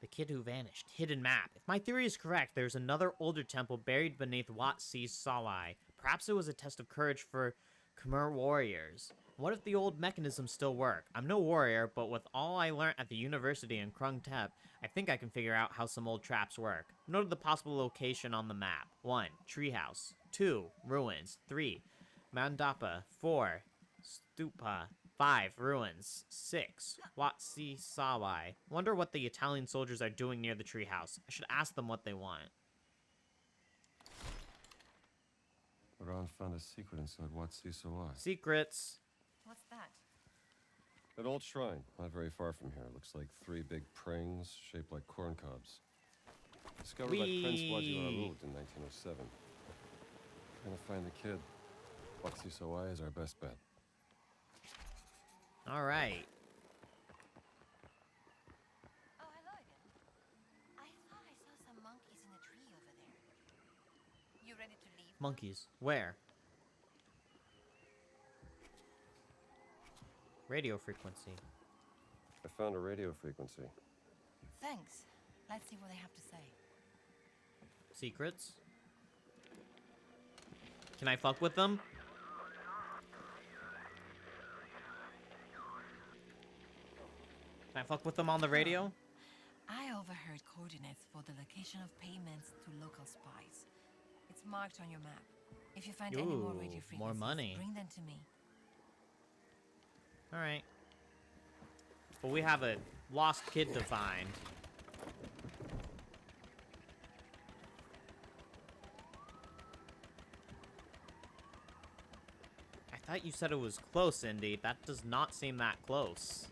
The kid who vanished. Hidden map. If my theory is correct, there's another older temple buried beneath Wat Si's Salai. Perhaps it was a test of courage for Khmer warriors. What if the old mechanisms still work? I'm no warrior, but with all I learned at the university in Krung Tep, I think I can figure out how some old traps work. Note the possible location on the map. 1. Treehouse. 2. Ruins. 3. Mandapa. 4. Stupa. 5. Ruins. 6. Watsi Sawai. Wonder what the Italian soldiers are doing near the treehouse. I should ask them what they want. Ron found a secret inside Watsi Sawai. Secrets. What's that? An old shrine, not very far from here. Looks like 3 big prings shaped like corn cobs. Discovered by Prince Wajiwarud in 1907. We're gonna find the kid. Watsi Sawai is our best bet. All right. Oh, hello again. I thought I saw some monkeys in a tree over there. You ready to leave? Monkeys. Where? Radio frequency. I found a radio frequency. Thanks. Let's see what they have to say. Secrets. Can I fuck with them? Can I fuck with them on the radio? I overheard coordinates for the location of payments to local spies. It's marked on your map. If you find any more radio frequencies, more money. bring them to me. All right. But we have a lost kid to find. I thought you said it was close, Indy. That does not seem that close.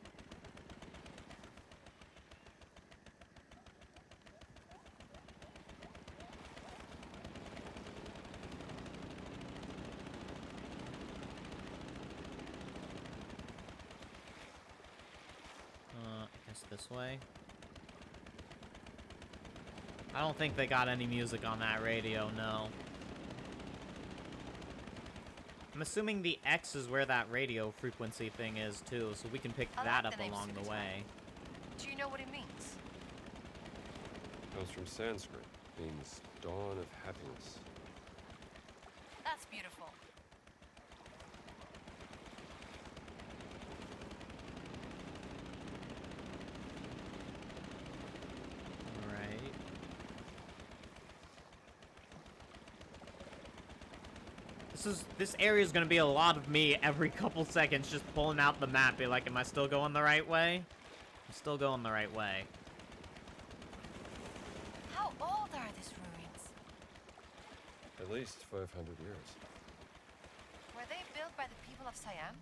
This way. I don't think they got any music on that radio, no. I'm assuming the X is where that radio frequency thing is, too, so we can pick that up along the way. Do you know what it means? Comes from Sanskrit. Means dawn of happiness. That's beautiful. This area is gonna be a lot of me every couple seconds just pulling out the map, be like, am I still going the right way? I'm still going the right way. How old are these ruins? At least 500 years. Were they built by the people of Siam?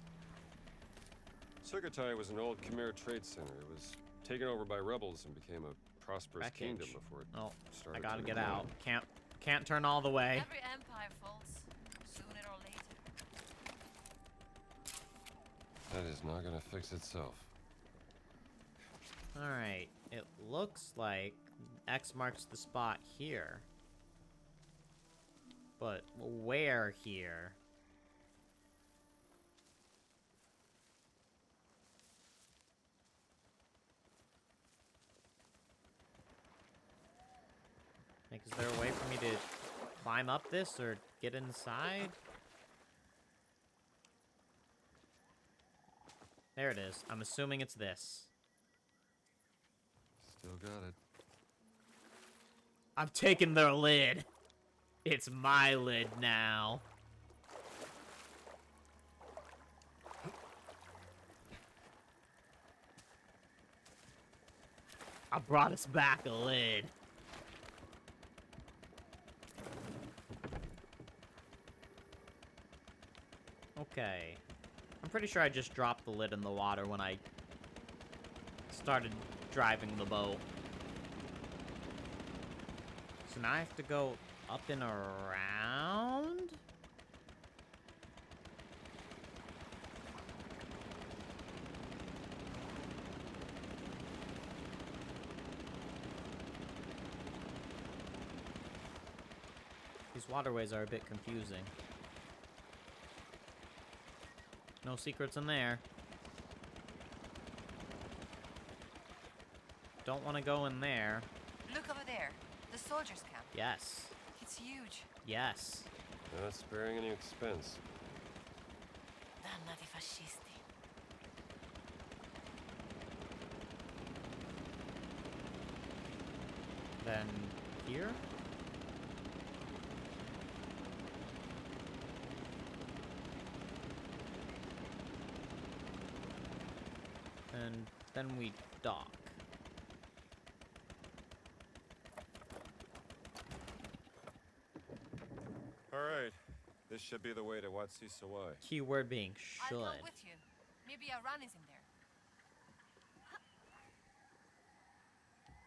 Sukhothai was an old Khmer trade center. It was taken over by rebels and became a prosperous kingdom before it started. I gotta to get decline. out. Can't turn all the way. Every empire falls, sooner or later. That is not gonna fix itself. Alright, it looks like X marks the spot here. But where here? Like, is there a way for me to climb up this or get inside? There it is. I'm assuming it's this. Still got it. I'm taking their lid. It's my lid now. I brought us back a lid. Okay. I'm pretty sure I just dropped the lid in the water when I started driving the boat. So now I have to go up and around? These waterways are a bit confusing. No secrets in there. Don't want to go in there. Look over there. The soldiers' camp. Yes. It's huge. Yes. Not sparing any expense. Dannati fascisti. Then here? And then we dock. All right. This should be the way to Watsi Sawai. Keyword being should. I'll come with you. Maybe a run is in there.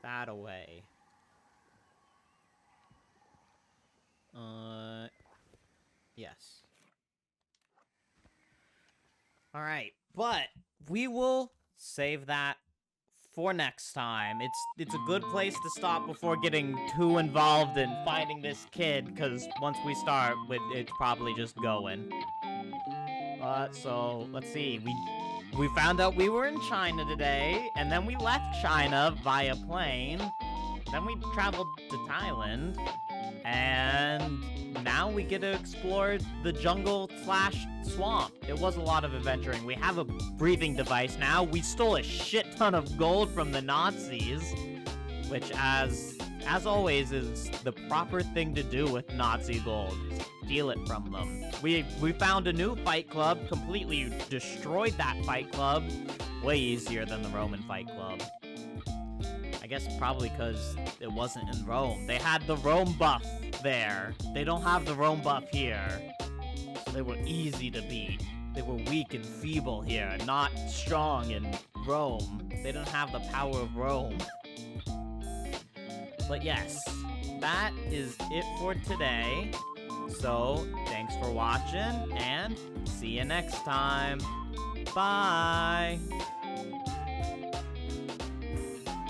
That away. Yes. All right, but we will save that for next time. It's a good place to stop before getting too involved in finding this kid, because once we start, it's probably just going. So let's see. We found out we were in China today, and then we left China via plane. Then we traveled to Thailand, and now we get to explore the jungle / swamp. It was a lot of adventuring. We have a breathing device now. We stole a shit ton of gold from the Nazis, which, as always, is the proper thing to do with Nazi gold. Steal it from them. We found a new fight club, completely destroyed that fight club. Way easier than the Roman fight club. I guess probably because it wasn't in Rome. They had the Rome buff there. They don't have the Rome buff here. So they were easy to beat. They were weak and feeble here, not strong in Rome. They don't have the power of Rome. But yes, that is it for today. So, thanks for watching, and see you next time. Bye!